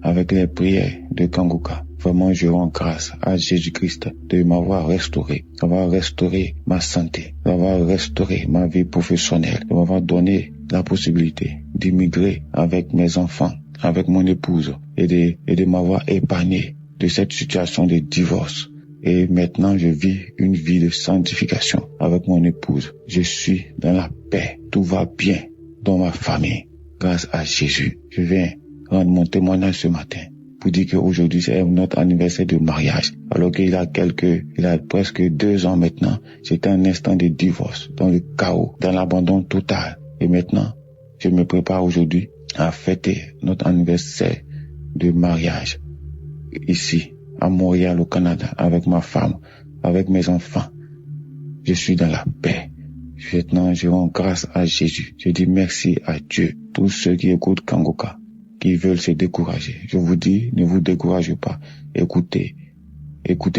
avec les prières de Kangoka. Vraiment, je rends grâce à Jésus-Christ de m'avoir restauré, d'avoir restauré ma santé, d'avoir restauré ma vie professionnelle, de m'avoir donné la possibilité d'immigrer avec mes enfants, avec mon épouse et de m'avoir épargné de cette situation de divorce. Et maintenant, je vis une vie de sanctification avec mon épouse. Je suis dans la paix. Tout va bien dans ma famille grâce à Jésus. Je viens rendre mon témoignage ce matin pour dire qu'aujourd'hui c'est notre anniversaire de mariage. Alors qu'il a presque 2 ans maintenant, j'étais un instant de divorce, dans le chaos, dans l'abandon total. Et maintenant, je me prépare aujourd'hui à fêter notre anniversaire de mariage ici, à Montréal, au Canada, avec ma femme, avec mes enfants. Je suis dans la paix. Maintenant, je rends grâce à Jésus. Je dis merci à Dieu. Tous ceux qui écoutent Kangoka, qui veulent se décourager, je vous dis, ne vous découragez pas. Écoutez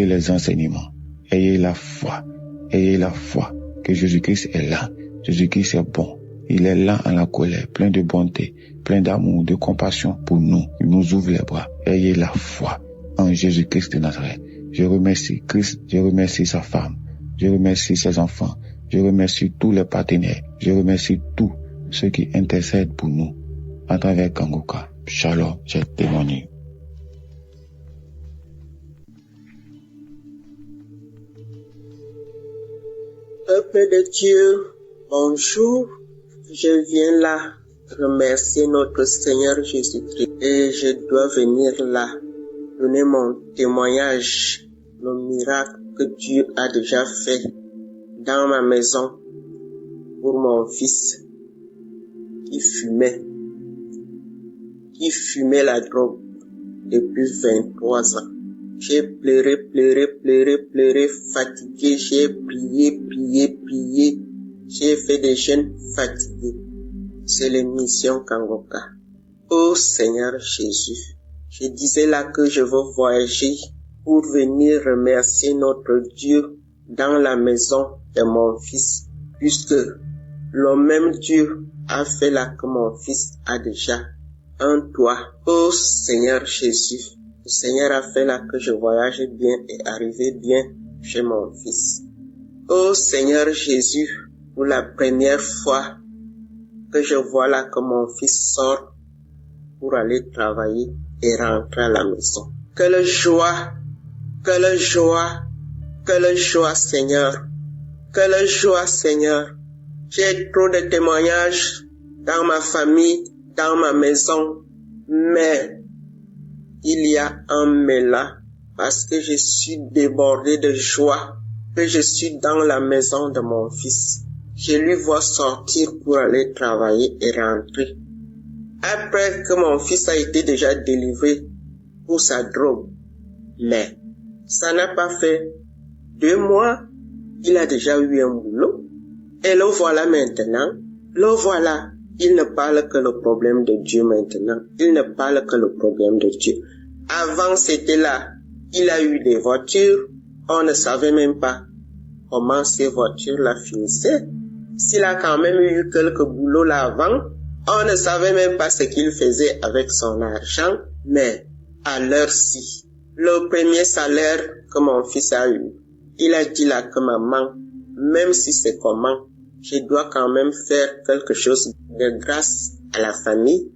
les enseignements. Ayez la foi que Jésus-Christ est là. Jésus-Christ est bon. Il est là en la colère, plein de bonté, plein d'amour, de compassion pour nous. Il nous ouvre les bras. Ayez la foi en Jésus-Christ de Nazareth. Je remercie Christ, je remercie sa femme, je remercie ses enfants, je remercie tous les partenaires, je remercie tous ceux qui intercèdent pour nous à travers Kangoka. Shalom, j'ai témoigné. Peuple de Dieu, Bonjour, je viens là remercier notre Seigneur Jésus-Christ et je dois venir là donner mon témoignage, le miracle que Dieu a déjà fait dans ma maison pour mon fils qui fumait la drogue depuis 23 ans. J'ai pleuré, fatigué, j'ai prié, j'ai fait des jeûnes fatigués. C'est l'émission Kangoka. Oh Seigneur Jésus, je disais là que je veux voyager pour venir remercier notre Dieu dans la maison de mon fils, puisque le même Dieu a fait là que mon fils a déjà un toit. Oh Seigneur Jésus, le Seigneur a fait là que je voyage bien et arrive bien chez mon fils. Oh Seigneur Jésus, pour la première fois que je vois là que mon fils sort pour aller travailler et rentrer à la maison. Quelle joie, Seigneur. Quelle joie, Seigneur. J'ai trop de témoignages dans ma famille, dans ma maison, mais il y a un mais là, parce que je suis débordé de joie, que je suis dans la maison de mon fils. Je lui vois sortir pour aller travailler et rentrer. Après que mon fils a été déjà délivré pour sa drogue. Mais ça n'a pas fait 2 mois, il a déjà eu un boulot. Et le voilà maintenant, il ne parle que le problème de Dieu maintenant. Il ne parle que le problème de Dieu. Avant c'était là, il a eu des voitures, on ne savait même pas comment ces voitures-là finissaient. S'il a quand même eu quelques boulots là avant, on ne savait même pas ce qu'il faisait avec son argent, mais à l'heure-ci, le premier salaire que mon fils a eu, il a dit là que maman, même si c'est comment, je dois quand même faire quelque chose de grâce à la famille.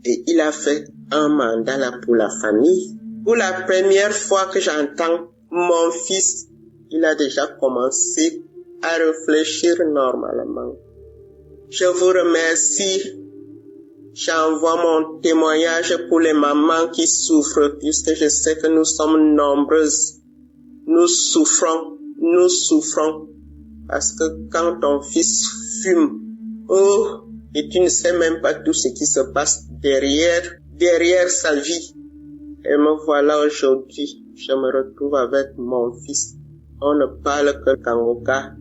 Et il a fait un mandat là pour la famille. Pour la première fois que j'entends mon fils, il a déjà commencé à réfléchir normalement. Je vous remercie. J'envoie mon témoignage pour les mamans qui souffrent, puisque je sais que nous sommes nombreuses. Nous souffrons, parce que quand ton fils fume, et tu ne sais même pas tout ce qui se passe derrière sa vie. Et me voilà aujourd'hui, je me retrouve avec mon fils. On ne parle que Kangoka.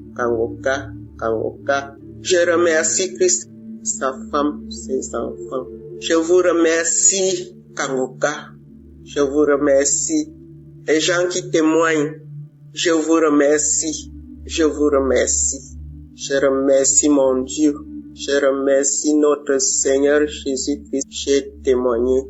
Je remercie Christ, sa femme, ses enfants. Je vous remercie, Kangoka. Je vous remercie. Les gens qui témoignent, je vous remercie. Je remercie mon Dieu. Je remercie notre Seigneur Jésus-Christ. J'ai témoigné.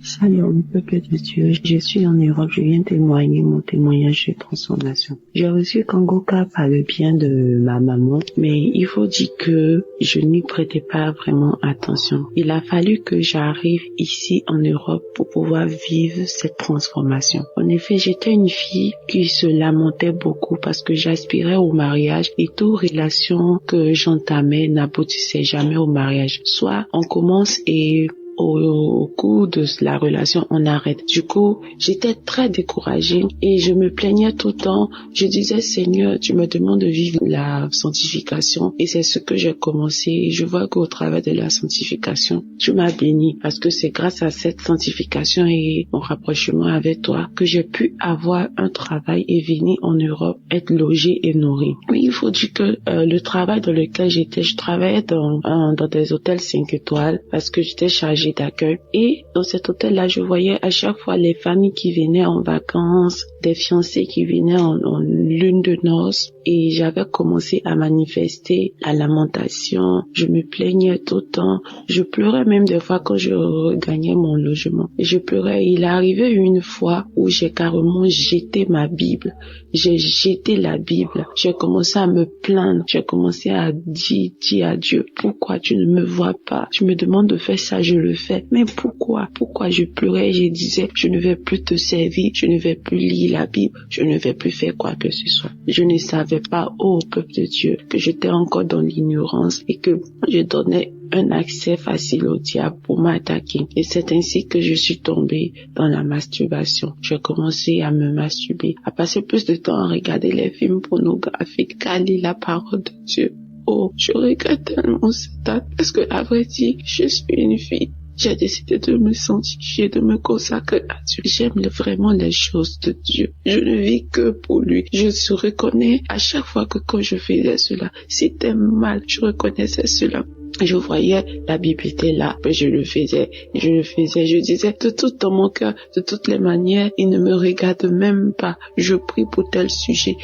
Shalom, peuple de Dieu, je suis en Europe, je viens témoigner mon témoignage de transformation. J'ai reçu Kangoka par le bien de ma maman, mais il faut dire que je n'y prêtais pas vraiment attention. Il a fallu que j'arrive ici en Europe pour pouvoir vivre cette transformation. En effet, j'étais une fille qui se lamentait beaucoup parce que j'aspirais au mariage et toute relation que j'entamais n'aboutissait jamais au mariage. Soit on commence et au cours de la relation, on arrête. Du coup, j'étais très découragée et je me plaignais tout le temps. Je disais, Seigneur, tu me demandes de vivre la sanctification et c'est ce que j'ai commencé. Je vois qu'au travers de la sanctification, tu m'as béni parce que c'est grâce à cette sanctification et mon rapprochement avec toi que j'ai pu avoir un travail et venir en Europe, être logée et nourrie. Mais il faut dire que le travail dans lequel j'étais, je travaillais dans des hôtels 5 étoiles parce que j'étais chargée d'accueil. Et dans cet hôtel-là, je voyais à chaque fois les familles qui venaient en vacances, des fiancés qui venaient en lune de noces. Et j'avais commencé à manifester la lamentation. Je me plaignais tout le temps. Je pleurais même des fois quand je regagnais mon logement. Et je pleurais. Il est arrivé une fois où j'ai carrément jeté ma Bible. J'ai jeté la Bible. J'ai commencé à me plaindre. J'ai commencé à dire à Dieu, pourquoi tu ne me vois pas? Tu me demandes de faire ça, je le le faire. Mais pourquoi je pleurais, je disais, je ne vais plus te servir, je ne vais plus lire la Bible, je ne vais plus faire quoi que ce soit. Je ne savais pas, ô peuple de Dieu, que j'étais encore dans l'ignorance et que je donnais un accès facile au diable pour m'attaquer. Et c'est ainsi que je suis tombée dans la masturbation. J'ai commencé à me masturber, à passer plus de temps à regarder les films pornographiques qu'à lire la parole de Dieu. Oh, je regrette tellement cette acte parce que, à vrai dire, je suis une fille. J'ai décidé de me sanctifier, de me consacrer à Dieu. J'aime vraiment les choses de Dieu. Je ne vis que pour lui. Je se reconnais à chaque fois que quand je faisais cela, c'était mal. Je reconnaissais cela. Je voyais, la Bible était là, mais je le faisais, je disais de tout dans mon cœur, de toutes les manières, il ne me regarde même pas. Je prie pour tel sujet,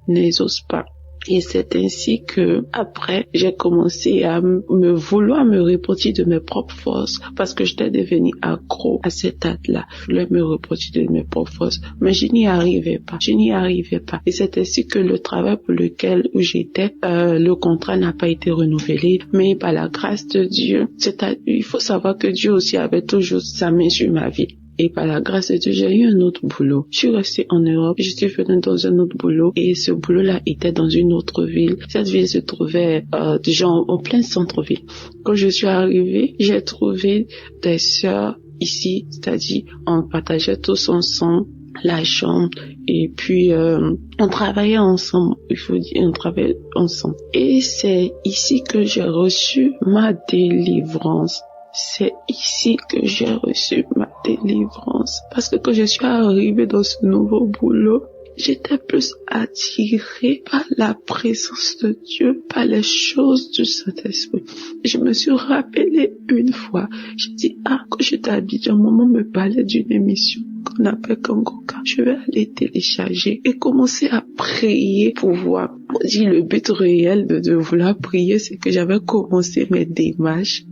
n'exauce pas. Et c'est ainsi que, après, j'ai commencé à vouloir me repentir de mes propres forces, parce que j'étais devenue accro à cet acte-là. Je voulais me repentir de mes propres forces, mais je n'y arrivais pas. Et c'est ainsi que le travail pour lequel j'étais, le contrat n'a pas été renouvelé, mais par la grâce de Dieu, il faut savoir que Dieu aussi avait toujours sa main sur ma vie. Et par la grâce de Dieu, j'ai eu un autre boulot. Je suis restée en Europe, je suis venue dans un autre boulot et ce boulot-là était dans une autre ville. Cette ville se trouvait déjà en plein centre-ville. Quand je suis arrivée, j'ai trouvé des sœurs ici, c'est-à-dire on partageait tous ensemble la chambre et puis on travaillait ensemble, on travaillait ensemble. Et c'est ici que j'ai reçu ma délivrance. C'est ici que j'ai reçu ma délivrance. Parce que quand je suis arrivée dans ce nouveau boulot, j'étais plus attirée par la présence de Dieu, par les choses du Saint-Esprit. Je me suis rappelée une fois, j'ai dit, quand j'étais à Abidjan, maman me parlait d'une émission qu'on appelle Kangoka. Je vais aller télécharger et commencer à prier pour voir. On dit le but réel de vouloir prier, c'est que j'avais commencé mes démarches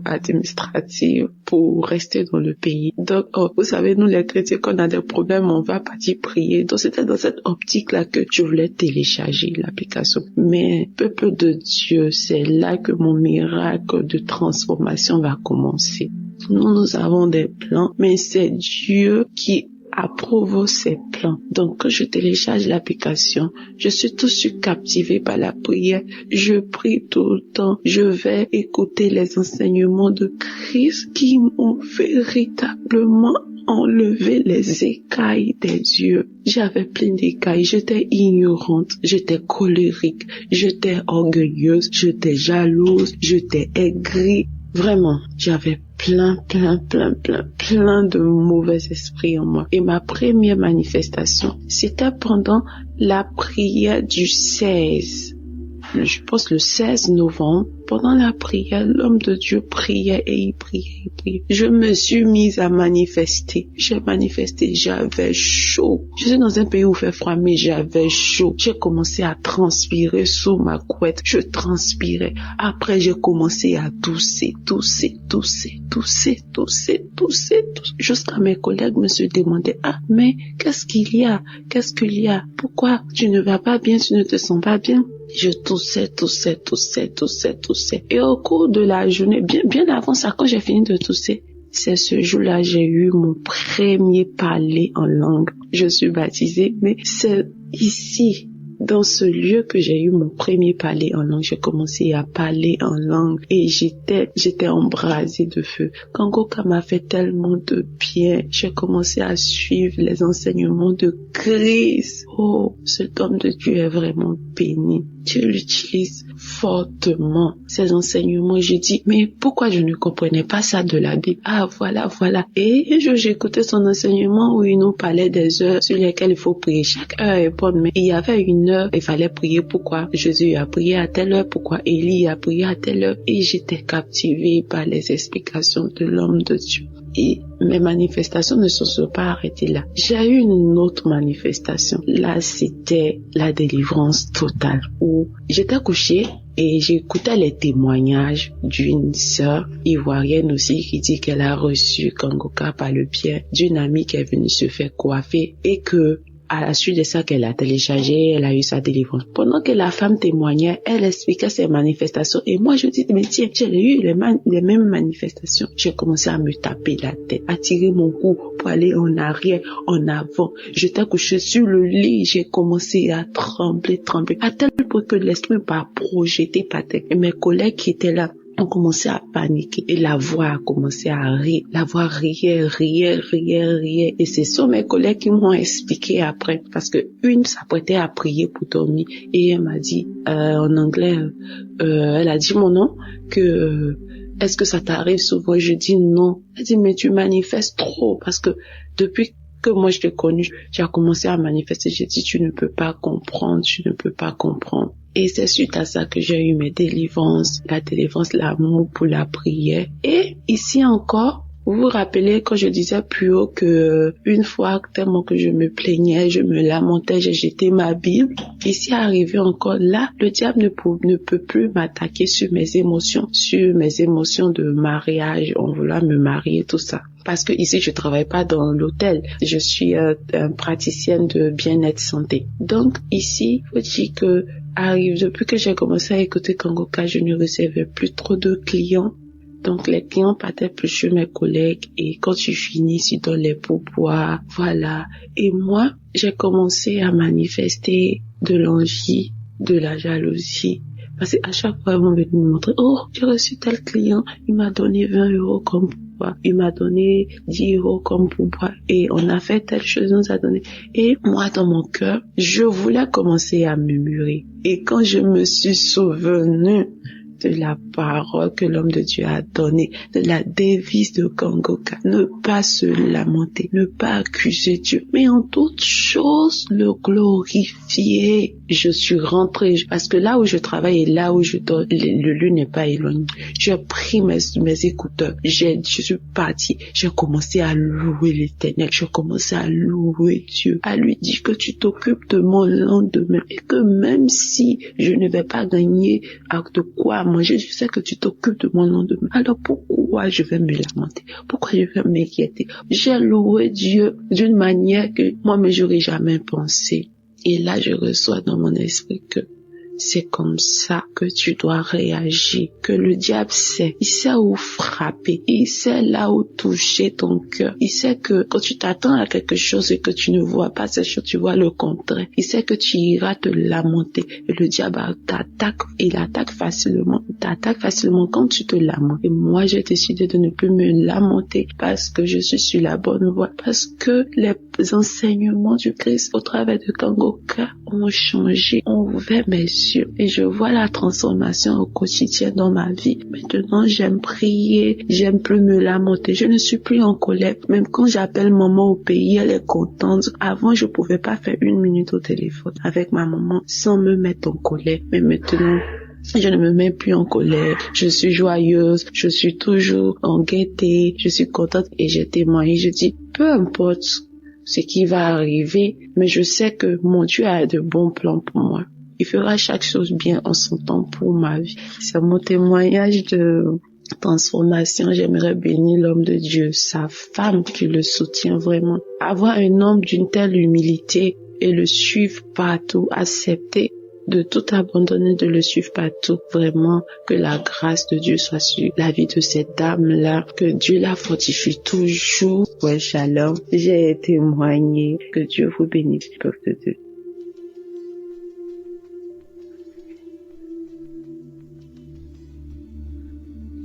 administratives pour rester dans le pays. Donc, vous savez, nous les chrétiens, quand on a des problèmes, on va partir prier. Donc, c'était dans cette optique-là que je voulais télécharger l'application. Mais, peuple de Dieu, c'est là que mon miracle de transformation va commencer. Nous avons des plans, mais c'est Dieu qui approuve ces plans. Donc, quand je télécharge l'application, je suis tout de suite captivée par la prière. Je prie tout le temps. Je vais écouter les enseignements de Christ qui m'ont véritablement enlevé les écailles des yeux. J'avais plein d'écailles. J'étais ignorante. J'étais colérique. J'étais orgueilleuse. J'étais jalouse. J'étais aigrie. Vraiment, j'avais plein de mauvais esprits en moi. Et ma première manifestation, c'était pendant la prière du 16. Je pense le 16 novembre. Pendant la prière, l'homme de Dieu priait et il priait. Je me suis mise à manifester. J'ai manifesté, j'avais chaud. Je suis dans un pays où il fait froid, mais j'avais chaud. J'ai commencé à transpirer sous ma couette. Je transpirais. Après, j'ai commencé à tousser. Jusqu'à mes collègues me se demandaient, mais qu'est-ce qu'il y a? Pourquoi tu ne vas pas bien, tu ne te sens pas bien? Je toussais. Et au cours de la journée, bien avant ça, quand j'ai fini de tousser, c'est ce jour-là, j'ai eu mon premier parler en langue. Je suis baptisée, mais c'est ici, dans ce lieu que j'ai eu mon premier parler en langue. J'ai commencé à parler en langue et j'étais embrasée de feu. Kangoka m'a fait tellement de bien. J'ai commencé à suivre les enseignements de Christ. Oh, cet homme de Dieu est vraiment béni. Dieu l'utilise fortement, ces enseignements. J'ai dit, mais pourquoi je ne comprenais pas ça de la Bible? Voilà. Et j'écoutais son enseignement où il nous parlait des heures sur lesquelles il faut prier. Chaque heure est bonne, mais il y avait une heure, il fallait prier. Pourquoi Jésus a prié à telle heure? Pourquoi Élie a prié à telle heure? Et j'étais captivée par les explications de l'homme de Dieu. Et mes manifestations ne se sont pas arrêtées là. J'ai eu une autre manifestation. Là, c'était la délivrance totale où j'étais couchée et j'écoutais les témoignages d'une sœur ivoirienne aussi qui dit qu'elle a reçu Kangoka par le biais d'une amie qui est venue se faire coiffer et que à la suite de ça qu'elle a téléchargé, elle a eu sa délivrance. Pendant que la femme témoignait, elle expliquait ses manifestations. Et moi, je dis, mais tiens, j'ai eu les mêmes manifestations. J'ai commencé à me taper la tête, à tirer mon cou pour aller en arrière, en avant. J'étais couchée sur le lit, j'ai commencé à trembler, à tel point que l'esprit m'a projeté par terre. Et mes collègues qui étaient là ont commencé à paniquer et la voix a commencé à rire. La voix riait. Et ce sont mes collègues qui m'ont expliqué après, parce que une s'apprêtait à prier pour dormir et elle m'a dit en anglais, elle a dit mon nom, que est-ce que ça t'arrive souvent? Je dis non. Elle dit mais tu manifestes trop, parce que depuis que moi je t'ai connu, j'ai commencé à manifester. J'ai dit tu ne peux pas comprendre. Et c'est suite à ça que j'ai eu mes délivrances, la délivrance, l'amour pour la prière. Et ici encore, vous vous rappelez quand je disais plus haut que une fois tellement que je me plaignais, je me lamentais, j'ai jeté ma Bible. Ici arrivé encore là, le diable ne peut plus m'attaquer sur mes émotions de mariage, on voulait me marier, tout ça. Parce que ici, je travaille pas dans l'hôtel. Je suis praticienne de bien-être santé. Donc, ici, faut dire que depuis que j'ai commencé à écouter Kangoka, je ne recevais plus trop de clients. Donc, les clients partaient plus chez mes collègues et quand tu finis, tu donnes les pourboires. Voilà. Et moi, j'ai commencé à manifester de l'envie, de la jalousie. Parce qu'à chaque fois, ils vont venir me montrer, oh, j'ai reçu tel client, il m'a donné 20 € comme pourboire, il m'a donné 10 € comme pourboire, et on a fait telle chose, on nous a donné. Et moi, dans mon cœur, je voulais commencer à murmurer. Et quand je me suis souvenue de la parole que l'homme de Dieu a donnée, de la devise de Kangoka, ne pas se lamenter, ne pas accuser Dieu, mais en toutes choses le glorifier. Je suis rentrée, parce que là où je travaille et là où je dors, le lieu n'est pas éloigné. J'ai pris mes écouteurs, je suis partie, j'ai commencé à louer l'Éternel, j'ai commencé à louer Dieu, à lui dire que tu t'occupes de mon lendemain et que même si je ne vais pas gagner de quoi manger, je sais que tu t'occupes de mon lendemain. Alors pourquoi je vais me lamenter? Pourquoi je vais m'inquiéter? J'ai loué Dieu d'une manière que moi-même j'aurais jamais pensé. Et là, je reçois dans mon esprit que c'est comme ça que tu dois réagir, que le diable sait, il sait où frapper, il sait là où toucher ton cœur, il sait que quand tu t'attends à quelque chose et que tu ne vois pas cette chose, tu vois le contraire, il sait que tu iras te lamenter et le diable t'attaque, il attaque facilement quand tu te lamentes. Et moi, j'ai décidé de ne plus me lamenter parce que je suis sur la bonne voie, parce que les enseignements du Christ au travers de Kangoka ont changé, ont ouvert mes yeux et je vois la transformation au quotidien dans ma vie. Maintenant, j'aime prier, j'aime plus me lamenter, je ne suis plus en colère. Même quand j'appelle maman au pays, elle est contente. Avant, je pouvais pas faire 1 minute au téléphone avec ma maman sans me mettre en colère. Mais maintenant, je ne me mets plus en colère, je suis joyeuse, je suis toujours en gaieté, je suis contente et j'ai témoigné, je dis, peu importe ce qui va arriver, mais je sais que mon Dieu a de bons plans pour moi. Il fera chaque chose bien en son temps pour ma vie. C'est mon témoignage de transformation. J'aimerais bénir l'homme de Dieu, sa femme qui le soutient vraiment. Avoir un homme d'une telle humilité et le suivre partout, accepter de tout abandonner, de le suivre partout. Vraiment, que la grâce de Dieu soit sur la vie de cette dame-là, que Dieu la fortifie toujours. Ouais, shalom. J'ai témoigné. Que Dieu vous bénisse, peuple de Dieu.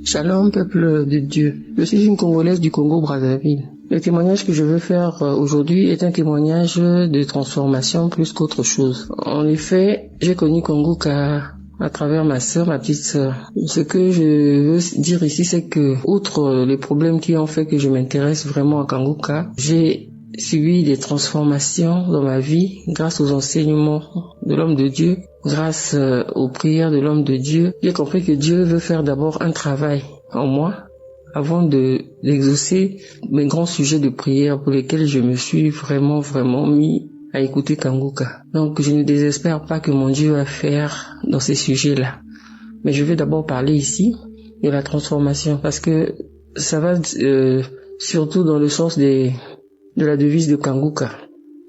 Shalom, peuple de Dieu. Je suis une Congolaise du Congo-Brazzaville. Le témoignage que je veux faire aujourd'hui est un témoignage de transformation plus qu'autre chose. En effet, j'ai connu Kangoka à travers ma sœur, ma petite sœur. Ce que je veux dire ici, c'est que, outre les problèmes qui ont fait que je m'intéresse vraiment à Kangoka, j'ai subi des transformations dans ma vie grâce aux enseignements de l'homme de Dieu, grâce aux prières de l'homme de Dieu. J'ai compris que Dieu veut faire d'abord un travail en moi avant d'exaucer mes grands sujets de prière pour lesquels je me suis vraiment mis à écouter Kangoka. Donc je ne désespère pas que mon Dieu va faire dans ces sujets-là. Mais je vais d'abord parler ici de la transformation parce que ça va surtout dans le sens de la devise de Kangoka.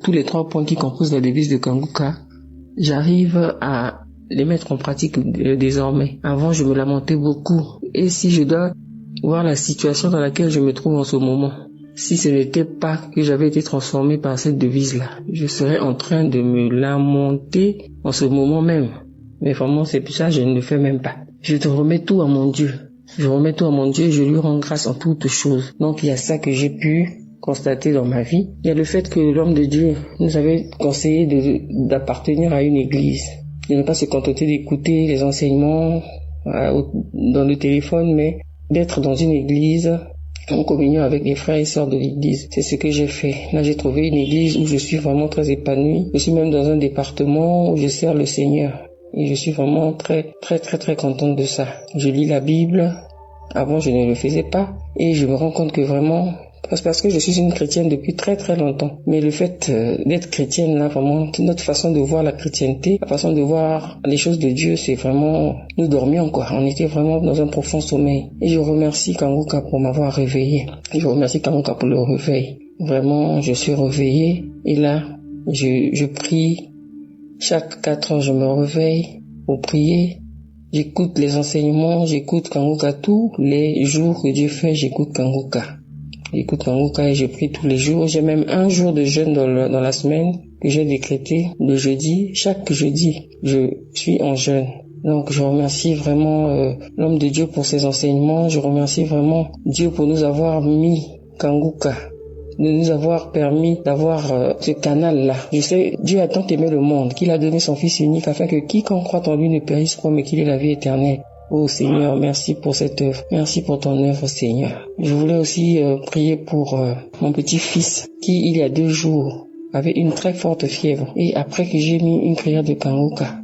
tous les 3 points qui composent la devise de Kanguka, j'arrive à les mettre en pratique désormais. Avant, je me lamentais beaucoup. Et si je dois voir la situation dans laquelle je me trouve en ce moment, si ce n'était pas que j'avais été transformé par cette devise-là, je serais en train de me lamenter en ce moment même. Mais vraiment, c'est pour ça que je ne le fais même pas. Je te remets tout à mon Dieu. Je remets tout à mon Dieu et je lui rends grâce en toutes choses. Donc, il y a ça que j'ai pu constater dans ma vie. Il y a le fait que l'homme de Dieu nous avait conseillé d'appartenir à une église, de ne pas se contenter d'écouter les enseignements dans le téléphone, mais d'être dans une église en communion avec les frères et sœurs de l'église. C'est ce que j'ai fait. Là, j'ai trouvé une église où je suis vraiment très épanouie. Je suis même dans un département où je sers le Seigneur. Et je suis vraiment très contente de ça. Je lis la Bible. Avant, je ne le faisais pas. Et je me rends compte que vraiment, parce que je suis une chrétienne depuis très longtemps. Mais le fait d'être chrétienne, là, vraiment, notre façon de voir la chrétienté, la façon de voir les choses de Dieu, c'est vraiment, nous dormions, quoi. On était vraiment dans un profond sommeil. Et je remercie Kanguka pour m'avoir réveillé. Je remercie Kanguka pour le réveil. Vraiment, je suis réveillée. Et là, je prie. Chaque 4 heures, je me réveille pour prier. J'écoute les enseignements, j'écoute Kanguka tous les jours que Dieu fait, j'écoute Kanguka. J'écoute Kanguka et je prie tous les jours. J'ai même un jour de jeûne dans la semaine que j'ai décrété, le jeudi. Chaque jeudi, je suis en jeûne. Donc, je remercie vraiment l'homme de Dieu pour ses enseignements. Je remercie vraiment Dieu pour nous avoir mis Kanguka, de nous avoir permis d'avoir ce canal-là. Je sais, Dieu a tant aimé le monde qu'il a donné son Fils unique afin que quiconque croit en lui ne périsse point mais qu'il ait la vie éternelle. Oh Seigneur, merci pour cette œuvre. Merci pour ton œuvre, Seigneur. Je voulais aussi prier pour mon petit-fils qui, il y a 2 jours, avait une très forte fièvre. Et après que j'ai mis une prière de Kanguka,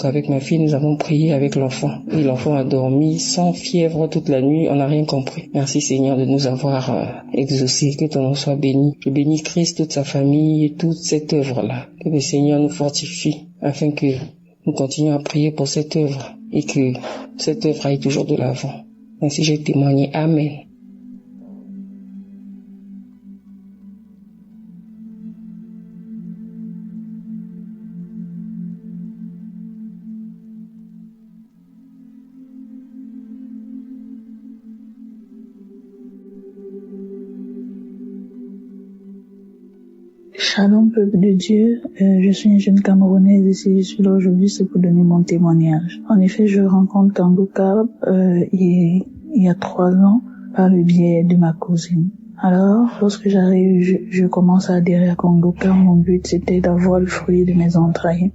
avec ma fille, nous avons prié avec l'enfant. Et l'enfant a dormi sans fièvre toute la nuit, on n'a rien compris. Merci Seigneur de nous avoir exaucés, que ton nom soit béni. Je bénis Christ, toute sa famille et toute cette œuvre-là. Que le Seigneur nous fortifie afin que nous continuions à prier pour cette œuvre et que cette œuvre aille toujours de l'avant. Ainsi j'ai témoigné. Amen. Shalom, peuple de Dieu. Je suis une jeune Camerounaise et si je suis là aujourd'hui, c'est pour donner mon témoignage. En effet, je rencontre Kanguka il y a 3 ans par le biais de ma cousine. Alors, lorsque j'arrive, je commence à adhérer à Kanguka. Mon but, c'était d'avoir le fruit de mes entrailles.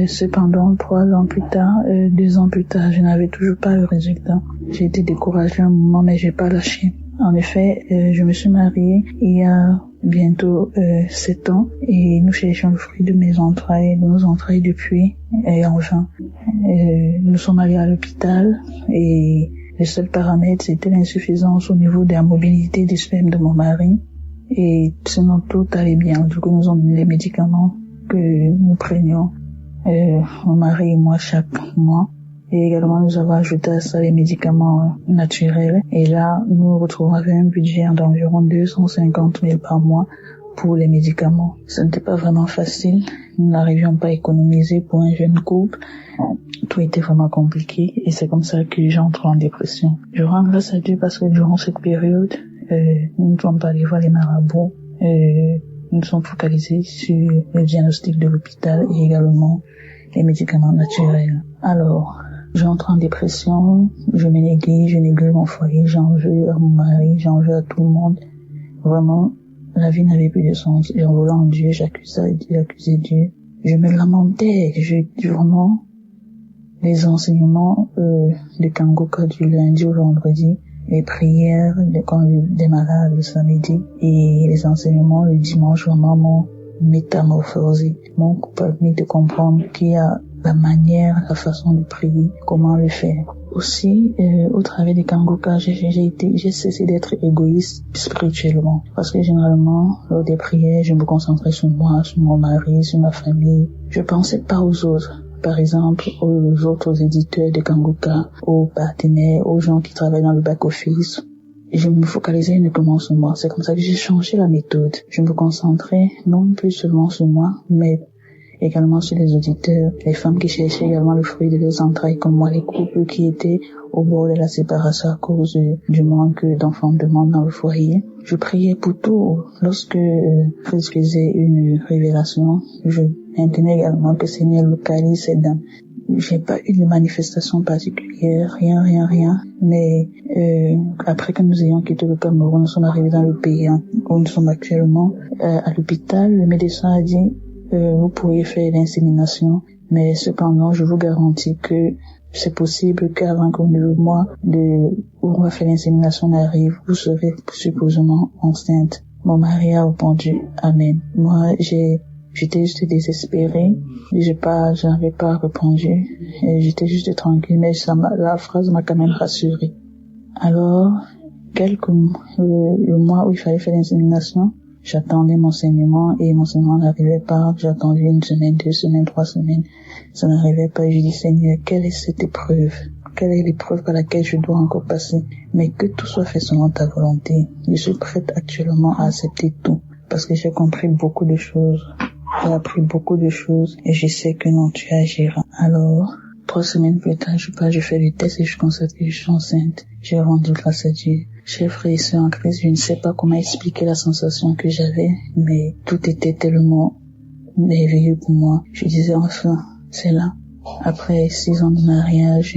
Cependant, 3 ans plus tard, 2 ans plus tard, je n'avais toujours pas le résultat. J'ai été découragée un moment, mais j'ai pas lâché. En effet, je me suis mariée il y a bientôt 7 ans et nous cherchons le fruit de nos entrailles depuis et en vain. Nous sommes allés à l'hôpital et le seul paramètre c'était l'insuffisance au niveau de la mobilité du sperme de mon mari et sinon tout allait bien. Du coup, nous avons donné les médicaments que nous prenions, mon mari et moi chaque mois. Et également, nous avons ajouté à ça les médicaments naturels. Et là, nous nous retrouvons avec un budget d'environ 250 000 par mois pour les médicaments. Ce n'était pas vraiment facile. Nous n'arrivions pas à économiser pour un jeune couple. Tout était vraiment compliqué. Et c'est comme ça que j'entre en dépression. Je rends grâce à Dieu parce que durant cette période, nous ne sommes pas allés voir les marabouts. Nous sommes focalisés sur le diagnostic de l'hôpital et également les médicaments naturels. Alors, j'entre en dépression, je me néglige, mon foyer, j'en veux à mon mari, j'en veux à tout le monde. Vraiment, la vie n'avait plus de sens. Et en volant Dieu, j'accusais Dieu. Je me lamentais, vraiment, les enseignements de Kanguka du lundi au vendredi, les prières quand je démarrais le samedi et les enseignements le dimanche vraiment m'ont métamorphosé, m'ont permis de comprendre qu'il y a la manière, la façon de prier, comment le faire. Aussi, au travers des Kanguka, j'ai cessé d'être égoïste spirituellement. Parce que généralement, lors des prières, je me concentrais sur moi, sur mon mari, sur ma famille. Je pensais pas aux autres. Par exemple, aux autres éditeurs de Kanguka, aux partenaires, aux gens qui travaillent dans le back-office. je me focalisais uniquement sur moi. C'est comme ça que j'ai changé la méthode. Je me concentrais non plus seulement sur moi, mais également sur les auditeurs, les femmes qui cherchaient également le fruit de leurs entrailles, comme moi, les couples qui étaient au bord de la séparation à cause du manque d'enfants de monde dans le foyer. Je priais pour tout. Lorsque je faisais une révélation, je maintenais également que Seigneur localise ces dames. J'ai pas eu de manifestation particulière, rien. Mais après que nous ayons quitté le Cameroun, nous sommes arrivés dans le pays où nous sommes actuellement. À l'hôpital, le médecin a dit vous pourriez faire l'insémination, mais cependant, je vous garantis que c'est possible qu'avant que le mois où on va faire l'insémination n'arrive, vous serez supposément enceinte. Mon mari a répondu Amen. Moi, j'étais juste désespérée. J'avais pas répondu. J'étais juste tranquille, mais la phrase m'a quand même rassurée. Alors, le mois où il fallait faire l'insémination, j'attendais mon saignement et mon saignement n'arrivait pas. J'ai attendu 1 semaine, 2 semaines, 3 semaines. Ça n'arrivait pas. Je dis Seigneur, quelle est cette épreuve? Quelle est l'épreuve par laquelle je dois encore passer? Mais que tout soit fait selon ta volonté. Je suis prête actuellement à accepter tout parce que j'ai compris beaucoup de choses. J'ai appris beaucoup de choses et je sais que non, tu agiras. Alors, 3 semaines plus tard, je fais le test et je constate que je suis enceinte. J'ai rendu grâce à Dieu. Chers frères et sœurs en Christ, je ne sais pas comment expliquer la sensation que j'avais, mais tout était tellement merveilleux pour moi. Je disais enfin, c'est là. Après 6 ans de mariage,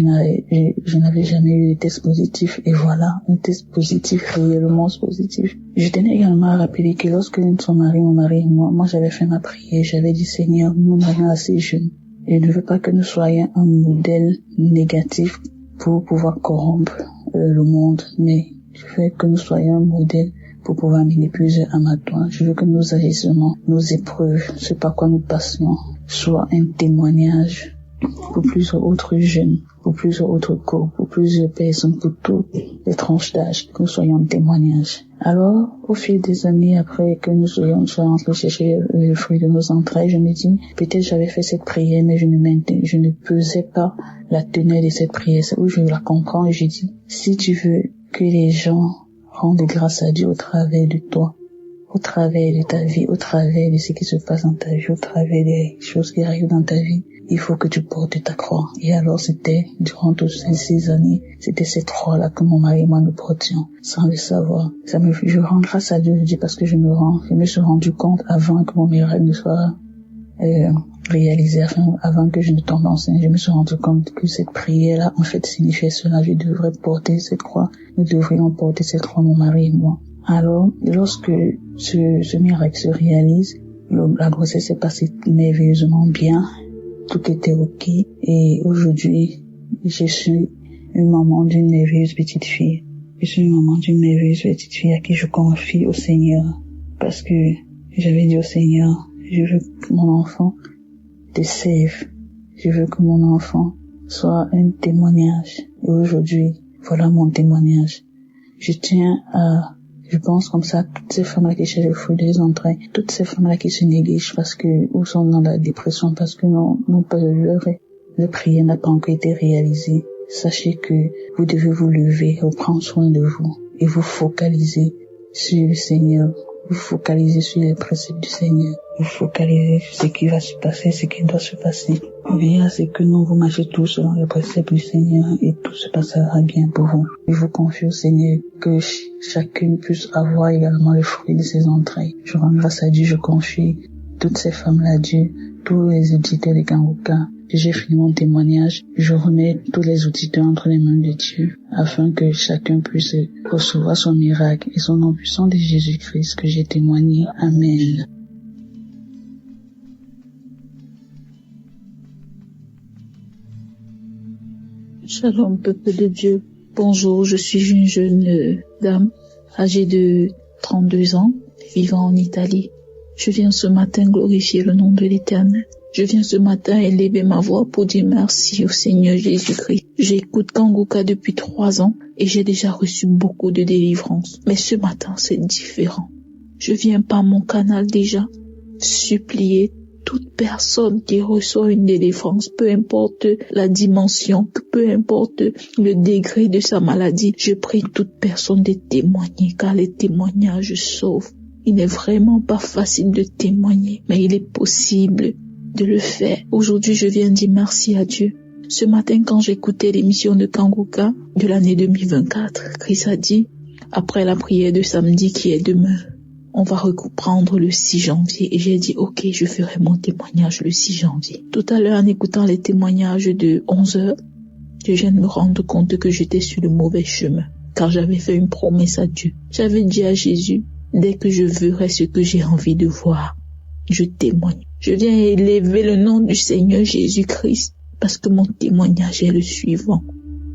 je n'avais jamais eu de test positif et voilà, un test positif, réellement positif. Je tenais également à rappeler que lorsque nous sommes mariés, mon mari et moi j'avais fait ma prière, j'avais dit Seigneur, nous marions assez jeunes. Je ne veux pas que nous soyons un modèle négatif pour pouvoir corrompre le monde, mais je veux que nous soyons un modèle pour pouvoir amener plusieurs âmes à toi. Je veux que nos agissements, nos épreuves, ce par quoi nous passions, soient un témoignage pour plusieurs autres jeunes, pour plusieurs autres couples, pour plusieurs personnes, pour toutes les tranches d'âge, que nous soyons un témoignage. Alors, au fil des années, après que nous soyons entrés chercher le fruit de nos entrailles, je me dis, peut-être j'avais fait cette prière, mais je ne pesais pas la teneur de cette prière. C'est où je la comprends et je dis, si tu veux que les gens rendent grâce à Dieu au travers de toi, au travers de ta vie, au travers de ce qui se passe dans ta vie, au travers des choses qui arrivent dans ta vie, il faut que tu portes ta croix. Et alors c'était, durant toutes ces 6 années, c'était cette croix-là que mon mari et moi nous portions, sans le savoir. Je rends grâce à Dieu, je dis parce que je me suis rendu compte avant que mon miracle ne soit réalisé, avant que je ne tombe enceinte. Je me suis rendu compte que cette prière-là, en fait, signifiait cela. Je devrais porter cette croix. Nous devrions porter cette croix, mon mari et moi. Alors, lorsque ce miracle se réalise, la grossesse s'est passée merveilleusement bien. Tout était ok. Et aujourd'hui, je suis une maman d'une merveilleuse petite fille. Je suis une maman d'une merveilleuse petite fille à qui je confie au Seigneur. Parce que j'avais dit au Seigneur, je veux que mon enfant te serve. Je veux que mon enfant soit un témoignage. Et aujourd'hui, voilà mon témoignage. Je pense comme ça, toutes ces femmes-là qui cherchent le fruit des entrailles, toutes ces femmes-là qui se négligent ou sont dans la dépression parce que leur prière n'a pas encore été réalisée. Sachez que vous devez vous lever, reprendre soin de vous et vous focaliser sur le Seigneur. Vous focalisez sur les préceptes du Seigneur. Vous focalisez sur ce qui va se passer, ce qui doit se passer. Veillez à ce que nous vous marchez tous selon les préceptes du Seigneur et tout se passera bien pour vous. Je vous confie au Seigneur que chacune puisse avoir également le fruit de ses entrailles. Je rends grâce à Dieu, je confie toutes ces femmes-là à Dieu, tous les auditeurs de Kanguka. J'ai fini mon témoignage. Je remets tous les auditeurs entre les mains de Dieu afin que chacun puisse recevoir son miracle et son nom puissant de Jésus-Christ que j'ai témoigné. Amen. Shalom, peuple de Dieu. Bonjour, je suis une jeune dame âgée de 32 ans, vivant en Italie. Je viens ce matin glorifier le nom de l'Éternel. Je viens ce matin élever ma voix pour dire merci au Seigneur Jésus-Christ. J'écoute Kanguka depuis 3 ans et j'ai déjà reçu beaucoup de délivrance. Mais ce matin, c'est différent. Je viens par mon canal déjà supplier toute personne qui reçoit une délivrance, peu importe la dimension, peu importe le degré de sa maladie, je prie toute personne de témoigner, car les témoignages sauvent. Il n'est vraiment pas facile de témoigner, mais il est possible de le faire. Aujourd'hui, je viens dire merci à Dieu. Ce matin, quand j'écoutais l'émission de Kanguka de l'année 2024, Chris a dit, après la prière de samedi qui est demain, on va reprendre le 6 janvier. Et j'ai dit, ok, je ferai mon témoignage le 6 janvier. Tout à l'heure, en écoutant les témoignages de 11h, je viens de me rendre compte que j'étais sur le mauvais chemin, car j'avais fait une promesse à Dieu. J'avais dit à Jésus, dès que je verrai ce que j'ai envie de voir, je témoigne. Je viens élever le nom du Seigneur Jésus-Christ, parce que mon témoignage est le suivant.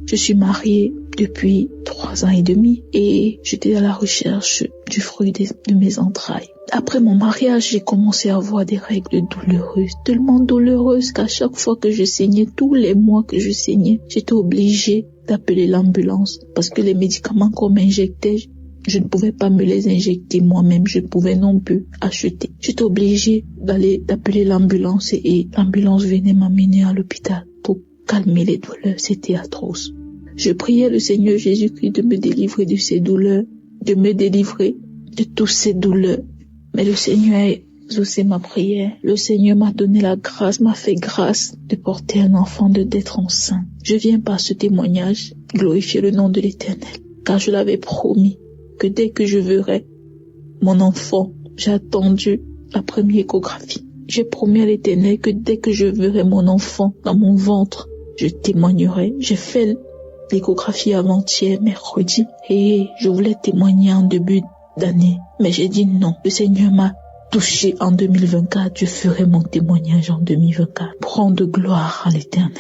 Je suis mariée depuis 3 ans et demi et j'étais à la recherche du fruit de mes entrailles. Après mon mariage, j'ai commencé à avoir des règles douloureuses, tellement douloureuses qu'à chaque fois que je saignais, tous les mois que je saignais, j'étais obligée d'appeler l'ambulance parce que les médicaments qu'on m'injectait, je ne pouvais pas me les injecter moi-même, je ne pouvais non plus acheter. J'étais obligée d'appeler l'ambulance et l'ambulance venait m'amener à l'hôpital pour calmer les douleurs. C'était atroce. Je priais le Seigneur Jésus-Christ de me délivrer de ces douleurs, de me délivrer de toutes ces douleurs. Mais le Seigneur a exaucé ma prière. Le Seigneur m'a donné la grâce, m'a fait grâce de porter un enfant, d'être enceinte. Je viens par ce témoignage glorifier le nom de l'Éternel, car je l'avais promis que dès que je verrai mon enfant, j'ai attendu la première échographie. J'ai promis à l'Éternel que dès que je verrai mon enfant dans mon ventre, je témoignerai. J'ai fait l'échographie avant-hier, mercredi, et je voulais témoigner en début d'année. Mais j'ai dit non. Le Seigneur m'a touché en 2024. Je ferai mon témoignage en 2024 pour rendre gloire à l'Éternel.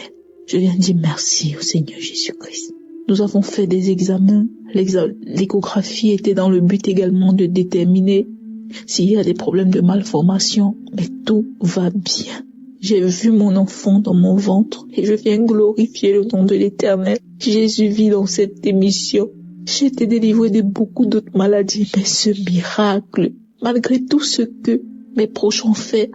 Je viens dire merci au Seigneur Jésus-Christ. Nous avons fait des examens. L'échographie était dans le but également de déterminer s'il y a des problèmes de malformation, mais tout va bien. J'ai vu mon enfant dans mon ventre et je viens glorifier le nom de l'Éternel. Jésus vit dans cette émission. J'ai été délivrée de beaucoup d'autres maladies, mais ce miracle, malgré tout ce que mes proches ont fait,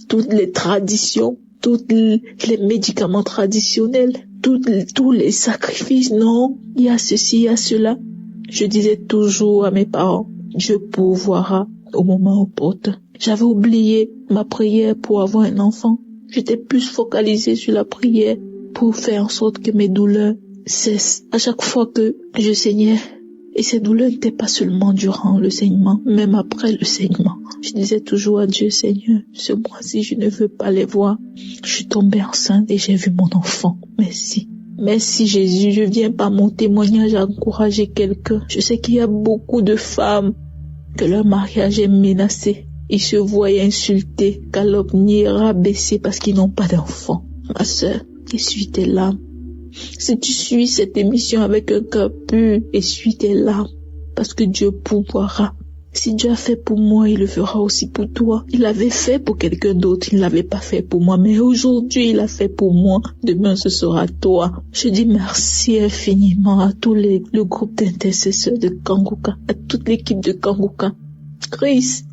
toutes les traditions, tous les médicaments traditionnels, tous les sacrifices, non, il y a ceci, il y a cela. Je disais toujours à mes parents, Dieu pourvoira au moment opportun. J'avais oublié ma prière pour avoir un enfant. J'étais plus focalisée sur la prière pour faire en sorte que mes douleurs cessent. À chaque fois que je saignais, et ces douleurs n'étaient pas seulement durant le saignement, même après le saignement. Je disais toujours à Dieu, Seigneur, ce mois-ci, je ne veux pas les voir. Je suis tombée enceinte et j'ai vu mon enfant. Merci. Merci Jésus, je viens par mon témoignage encourager quelqu'un. Je sais qu'il y a beaucoup de femmes que leur mariage est menacé. Ils se voient insultés, calomniés, rabaissés parce qu'ils n'ont pas d'enfant. Ma sœur, essuie tes larmes. Si tu suis cette émission avec un cœur pur, essuie tes larmes, parce que Dieu pourvoira. Si Dieu a fait pour moi, il le fera aussi pour toi. Il l'avait fait pour quelqu'un d'autre, il ne l'avait pas fait pour moi, mais aujourd'hui il a fait pour moi. Demain ce sera toi. Je dis merci infiniment à tout le groupe d'intercesseurs de Kanguka, à toute l'équipe de Kanguka. Chris,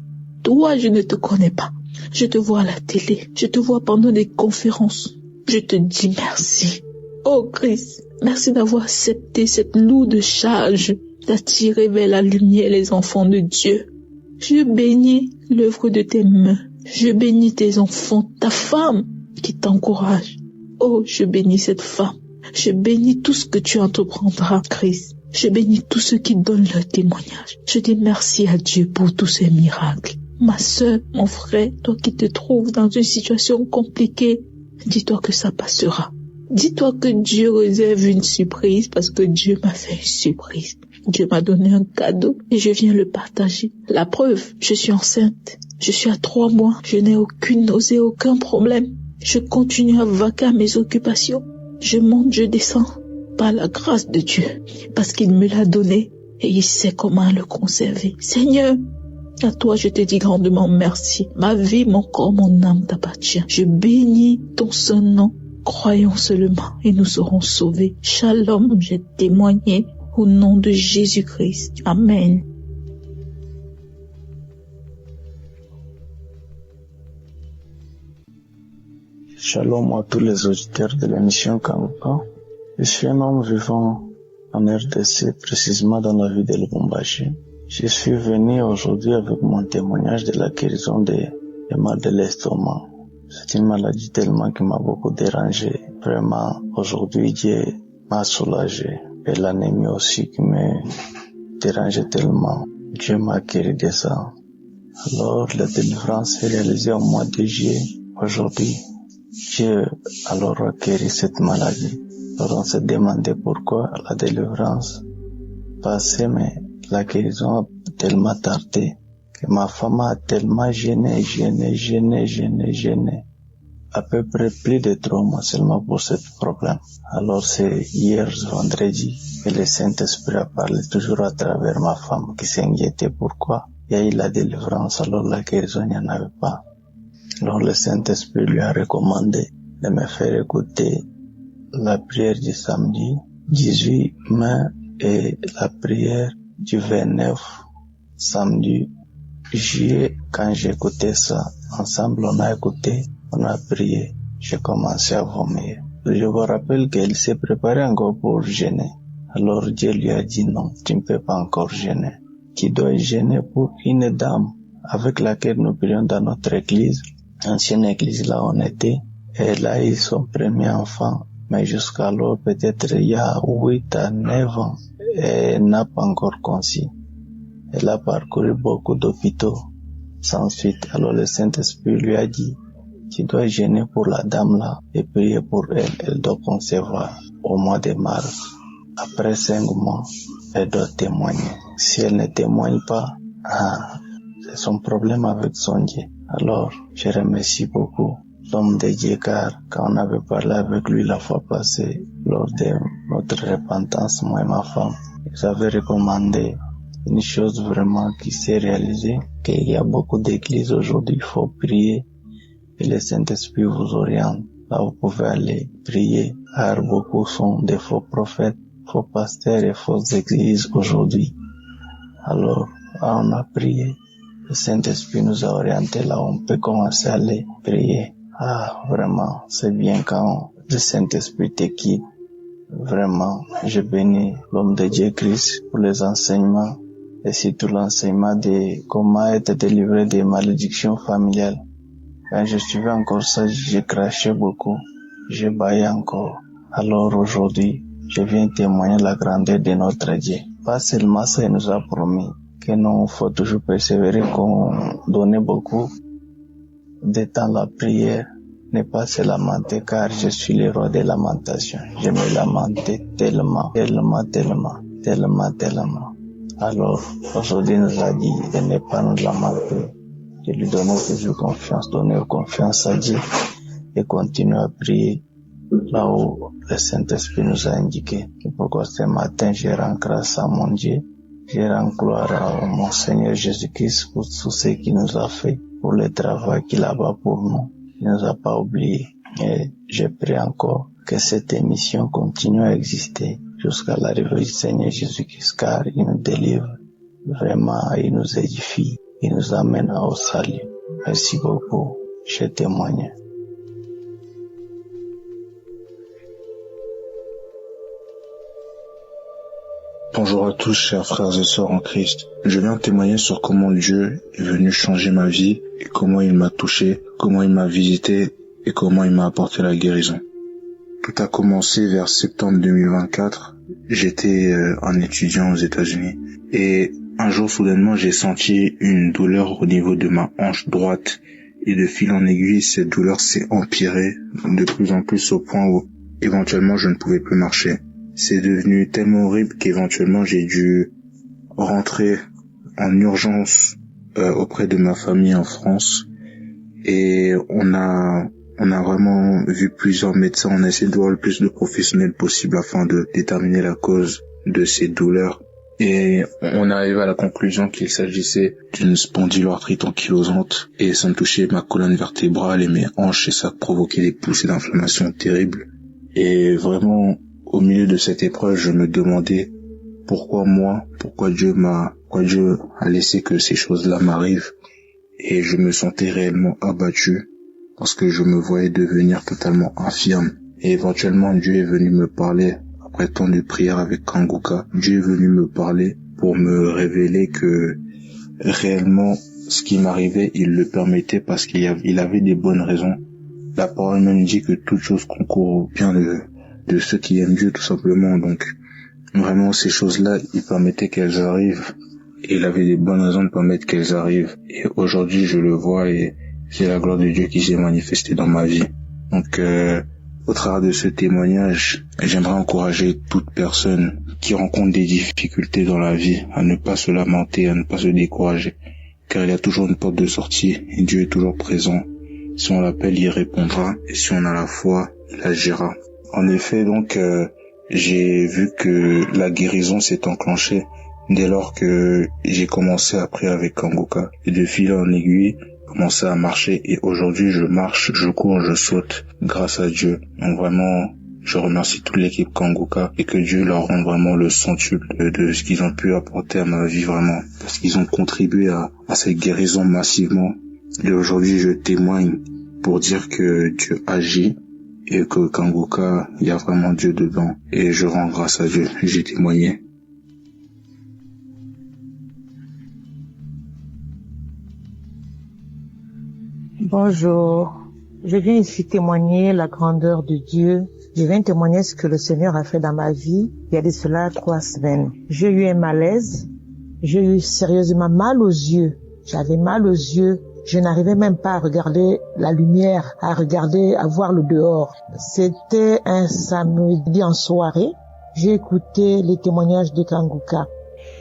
toi je ne te connais pas. Je te vois à la télé, je te vois pendant des conférences. Je te dis merci. Oh Christ, merci d'avoir accepté cette lourde charge d'attirer vers la lumière les enfants de Dieu. Je bénis l'œuvre de tes mains. Je bénis tes enfants, ta femme qui t'encourage. Oh, je bénis cette femme. Je bénis tout ce que tu entreprendras, Christ. Je bénis tous ceux qui donnent leur témoignage. Je dis merci à Dieu pour tous ces miracles. Ma sœur, mon frère, toi qui te trouves dans une situation compliquée, dis-toi que ça passera. Dis-toi que Dieu réserve une surprise parce que Dieu m'a fait une surprise. Dieu m'a donné un cadeau et je viens le partager. La preuve, je suis enceinte. Je suis à 3 mois. Je n'ai aucune nausée, aucun problème. Je continue à vaquer à mes occupations. Je monte, je descends par la grâce de Dieu parce qu'il me l'a donné et il sait comment le conserver. Seigneur, à toi je te dis grandement merci. Ma vie, mon corps, mon âme t'appartient. Je bénis ton saint nom. Croyons seulement et nous serons sauvés. Shalom, j'ai témoigné au nom de Jésus-Christ. Amen. Shalom à tous les auditeurs de l'émission Kanguka. Je suis un homme vivant en RDC, précisément dans la ville de Lubumbashi. Je suis venu aujourd'hui avec mon témoignage de la guérison des mal de l'estomac. C'est une maladie tellement qui m'a beaucoup dérangé. Vraiment, aujourd'hui, Dieu m'a soulagé. Et l'anémie aussi qui me dérangeait tellement. Dieu m'a guéri de ça. Alors, la délivrance est réalisée au mois de juillet. Aujourd'hui, Dieu alors a guéri cette maladie. Alors on s'est demandé pourquoi la délivrance passait, mais la guérison a tellement tardé que ma femme a tellement gêné. À peu près plus de 3 mois seulement pour ce problème. Alors c'est hier, vendredi, que le Saint-Esprit a parlé toujours à travers ma femme qui s'inquiétait pourquoi il y a eu la délivrance, alors la guérison il n'y en avait pas. Alors le Saint-Esprit lui a recommandé de me faire écouter la prière du samedi 18 mai et la prière du 29 samedi juillet. Quand j'écoutais ça, ensemble on a écouté, on a prié, j'ai commencé à vomir. Je vous rappelle qu'elle s'est préparée encore pour jeûner. Alors Dieu lui a dit non, tu ne peux pas encore jeûner. Tu dois jeûner pour une dame avec laquelle nous prions dans notre église, ancienne église là on était. Elle a eu son premier enfant, mais jusqu'alors peut-être il y a 8 à 9 ans, elle n'a pas encore conçu. Elle a parcouru beaucoup d'hôpitaux sans suite. Alors le Saint-Esprit lui a dit, tu dois jeûner pour la dame là et prier pour elle. Elle doit concevoir au mois de mars. Après 5 mois, elle doit témoigner. Si elle ne témoigne pas, c'est son problème avec son Dieu. Alors, je remercie beaucoup l'homme de Dieu car quand on avait parlé avec lui la fois passée, lors de notre repentance, moi et ma femme, ils avaient recommandé une chose vraiment qui s'est réalisée, qu'il y a beaucoup d'églises aujourd'hui, il faut prier et le Saint-Esprit vous oriente. Là, vous pouvez aller prier, car beaucoup sont des faux prophètes, faux pasteurs et fausses églises aujourd'hui. Alors, on a prié. Le Saint-Esprit nous a orientés là, on peut commencer à aller prier. Vraiment, c'est bien quand le Saint-Esprit te quitte. Vraiment, je bénis l'homme de Dieu Christ pour les enseignements et surtout l'enseignement de comment être délivré des malédictions familiales. Quand je suivais encore ça, j'ai craché beaucoup, j'ai baillé encore. Alors aujourd'hui, je viens témoigner la grandeur de notre Dieu. Pas seulement ça, il nous a promis que nous, faut toujours persévérer, qu'on donne beaucoup de temps la prière, ne pas se lamenter, car je suis le roi de lamentation. Je me lamentais tellement. Alors, aujourd'hui, il nous a dit de ne pas nous lamenter, de lui donner toujours confiance, donner confiance à Dieu et continuer à prier là où le Saint-Esprit nous a indiqué. Et pourquoi ce matin, je rends grâce à mon Dieu, je rends gloire à mon Seigneur Jésus-Christ pour tout ce qu'il nous a fait, pour le travail qu'il a fait pour nous. Il ne nous a pas oubliés. Et je prie encore que cette émission continue à exister jusqu'à l'arrivée du Seigneur Jésus-Christ, car il nous délivre. Vraiment, il nous édifie. Il nous amène au salut. Merci beaucoup. Je témoigne. Bonjour à tous, chers frères et sœurs en Christ. Je viens témoigner sur comment Dieu est venu changer ma vie et comment il m'a touché, comment il m'a visité et comment il m'a apporté la guérison. Tout a commencé vers septembre 2024. J'étais un étudiant aux États-Unis et un jour soudainement j'ai senti une douleur au niveau de ma hanche droite et de fil en aiguille cette douleur s'est empirée de plus en plus au point où éventuellement je ne pouvais plus marcher. C'est devenu tellement horrible qu'éventuellement j'ai dû rentrer en urgence auprès de ma famille en France et on a vraiment vu plusieurs médecins, on a essayé de voir le plus de professionnels possible afin de déterminer la cause de ces douleurs et on arrive à la conclusion qu'il s'agissait d'une spondyloarthrite ankylosante et ça me touchait ma colonne vertébrale et mes hanches et ça provoquait des poussées d'inflammation terribles et vraiment au milieu de cette épreuve, je me demandais pourquoi moi, pourquoi Dieu a laissé que ces choses-là m'arrivent. Et je me sentais réellement abattu parce que je me voyais devenir totalement infirme. Et éventuellement, Dieu est venu me parler, après tant de prières avec Kanguka, Dieu est venu me parler pour me révéler que réellement, ce qui m'arrivait, il le permettait parce qu'il avait des bonnes raisons. La parole même dit que toute chose concourt au bien de ceux qui aiment Dieu, tout simplement. Donc, vraiment, ces choses-là, il permettait qu'elles arrivent. Et il avait des bonnes raisons de permettre qu'elles arrivent. Et aujourd'hui, je le vois et c'est la gloire de Dieu qui s'est manifestée dans ma vie. Donc, au travers de ce témoignage, j'aimerais encourager toute personne qui rencontre des difficultés dans la vie à ne pas se lamenter, à ne pas se décourager. Car il y a toujours une porte de sortie et Dieu est toujours présent. Si on l'appelle, il répondra. Et si on a la foi, il agira. En effet, donc, j'ai vu que la guérison s'est enclenchée dès lors que j'ai commencé à prier avec Kanguka. Et de fil en aiguille, commencé à marcher. Et aujourd'hui, je marche, je cours, je saute grâce à Dieu. Donc vraiment, je remercie toute l'équipe Kanguka et que Dieu leur rende vraiment le centuple de ce qu'ils ont pu apporter à ma vie vraiment. Parce qu'ils ont contribué à cette guérison massivement. Et aujourd'hui, je témoigne pour dire que Dieu agit et que Kanguka, il y a vraiment Dieu dedans. Et je rends grâce à Dieu. J'ai témoigné. Bonjour. Je viens ici témoigner la grandeur de Dieu. Je viens témoigner ce que le Seigneur a fait dans ma vie il y a de cela 3 semaines. J'ai eu un malaise. J'ai eu sérieusement mal aux yeux. J'avais mal aux yeux. Je n'arrivais même pas à regarder la lumière, à voir le dehors. C'était un samedi en soirée. J'ai écouté les témoignages de Kanguka.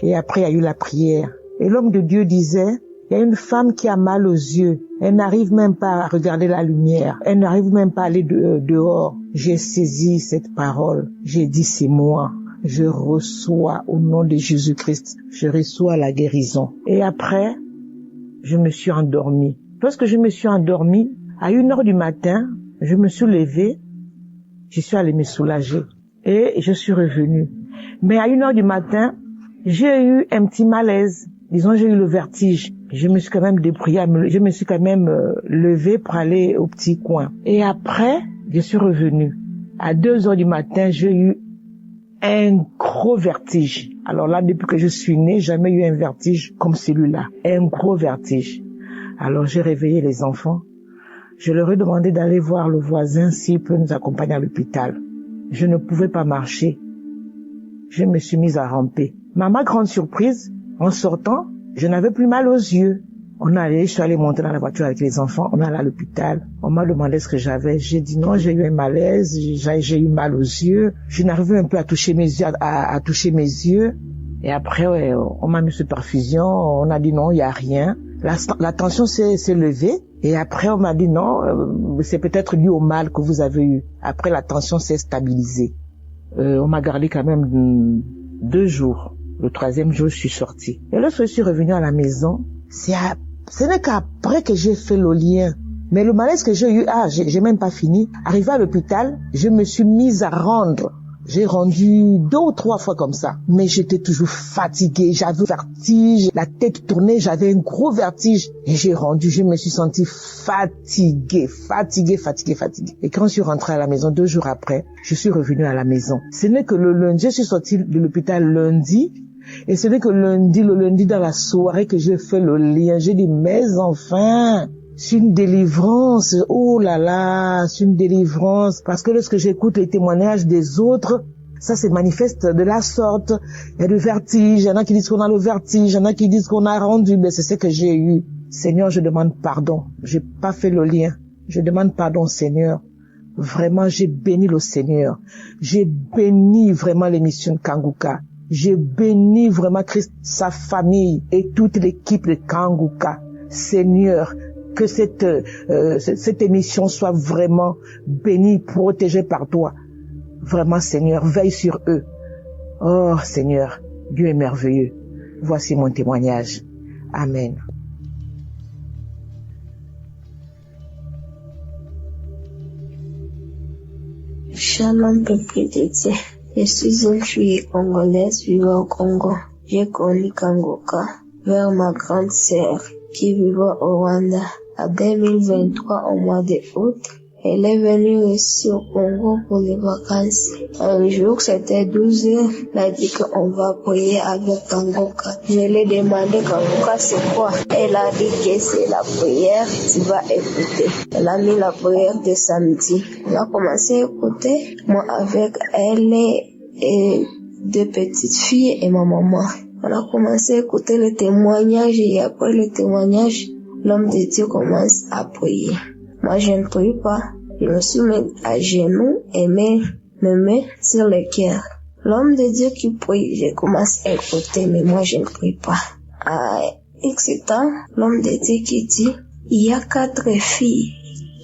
Et après, il y a eu la prière. Et l'homme de Dieu disait, il y a une femme qui a mal aux yeux. Elle n'arrive même pas à regarder la lumière. Elle n'arrive même pas à aller dehors. J'ai saisi cette parole. J'ai dit, c'est moi. Je reçois au nom de Jésus-Christ. Je reçois la guérison. Et après, je me suis endormie. Lorsque je me suis endormie, à 1h du matin, je me suis levée. Je suis allée me soulager. Et je suis revenue. Mais à 1h du matin, j'ai eu un petit malaise. Disons, j'ai eu le vertige. Je me suis quand même débrouillée, je me suis quand même levée pour aller au petit coin. Et après, je suis revenue. À 2h du matin, j'ai eu un gros vertige. Alors là, depuis que je suis née, jamais eu un vertige comme celui-là. Un gros vertige. Alors j'ai réveillé les enfants. Je leur ai demandé d'aller voir le voisin s'il peut nous accompagner à l'hôpital. Je ne pouvais pas marcher. Je me suis mise à ramper. Mais à ma grande surprise, en sortant, je n'avais plus mal aux yeux. Je suis allée monter dans la voiture avec les enfants, on est allé à l'hôpital. On m'a demandé ce que j'avais. J'ai dit non, j'ai eu un malaise, j'ai eu mal aux yeux. Je n'arrivais un peu à toucher mes yeux, à toucher mes yeux. Et après, on m'a mis sous perfusion, on a dit non, il n'y a rien. La tension s'est levée. Et après, on m'a dit non, c'est peut-être dû au mal que vous avez eu. Après, la tension s'est stabilisée. On m'a gardé quand même 2 jours. Le 3e jour, je suis sortie. Et lorsque je suis revenue à la maison, ce n'est qu'après que j'ai fait le lien. Mais le malaise que j'ai eu, j'ai même pas fini. Arrivé à l'hôpital, je me suis mise à rendre. J'ai rendu 2 ou 3 fois comme ça. Mais j'étais toujours fatiguée, j'avais vertige, la tête tournait, j'avais un gros vertige. Et j'ai rendu, je me suis sentie fatiguée. Et quand je suis rentrée à la maison 2 jours après, je suis revenue à la maison. Ce n'est que le lundi, je suis sortie de l'hôpital lundi. Et ce n'est que le lundi dans la soirée que j'ai fait le lien. J'ai dit, mais enfin, c'est une délivrance. Oh là là, c'est une délivrance. Parce que lorsque j'écoute les témoignages des autres, ça se manifeste de la sorte. Il y a du vertige. Il y en a qui disent qu'on a le vertige. Il y en a qui disent qu'on a rendu. Mais c'est ce que j'ai eu. Seigneur, je demande pardon. J'ai pas fait le lien. Je demande pardon, Seigneur. Vraiment, j'ai béni le Seigneur. J'ai béni vraiment l'émission de Kanguka. J'ai béni vraiment Christ, sa famille et toute l'équipe de Kanguka. Seigneur, que cette émission soit vraiment bénie, protégée par toi. Vraiment, Seigneur, veille sur eux. Oh, Seigneur, Dieu est merveilleux. Voici mon témoignage. Amen. Shalom, peuple de Dieu. Je suis une fille congolaise vivant au Congo. J'ai connu Kanguka vers ma grande sœur qui vivait au Rwanda. en 2023 au mois d'août. Elle est venue ici au Congo pour les vacances. Un jour, c'était 12 heures. Elle a dit qu'on va prier avec Kangoka. Je lui ai demandé Kangoka c'est quoi. Elle a dit que c'est la prière. Tu vas écouter. Elle a mis la prière de samedi. On a commencé à écouter. Moi avec elle et deux petites filles et ma maman. On a commencé à écouter le témoignage et après le témoignage, l'homme de Dieu commence à prier. Moi, je ne prie pas. Je me suis mis à genoux et mes mains sur le cœur. L'homme de Dieu qui prie, je commence à écouter, mais moi, je ne prie pas. À X temps, l'homme de Dieu qui dit, il y a 4 filles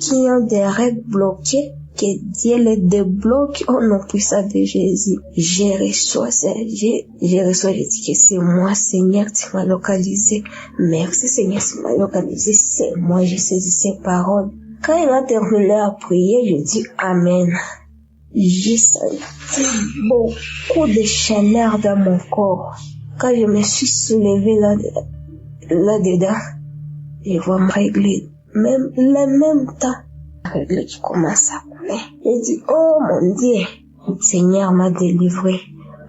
qui ont des règles bloquées, que Dieu les débloque au nom puissant de Jésus. Je reçois, je dis que c'est moi, Seigneur, tu m'as localisé. Merci, Seigneur, tu m'as localisé. C'est moi, je saisis ces paroles. Quand il a terminé à prier, je dis Amen. J'ai senti beaucoup de chaleur dans mon corps. Quand je me suis soulevée là-dedans, je vois me régler. Même le même temps, la règle qui commence à couler. Je dis, oh mon Dieu, le Seigneur m'a délivré.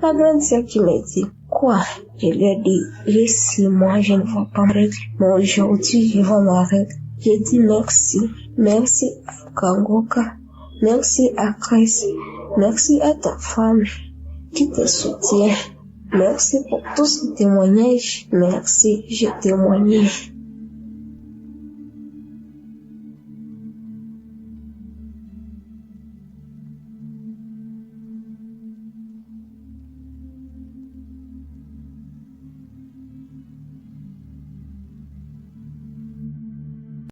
La grande sœur qui me dit, quoi? Je lui ai dit, j'ai 6 mois, je ne vois pas ma règle. Mais aujourd'hui, je vois ma règle. J'ai dit merci. Merci à Kangoka. Merci à Christ. Merci à ta femme qui te soutient. Merci pour tous ces témoignages. Merci, j'ai témoigné.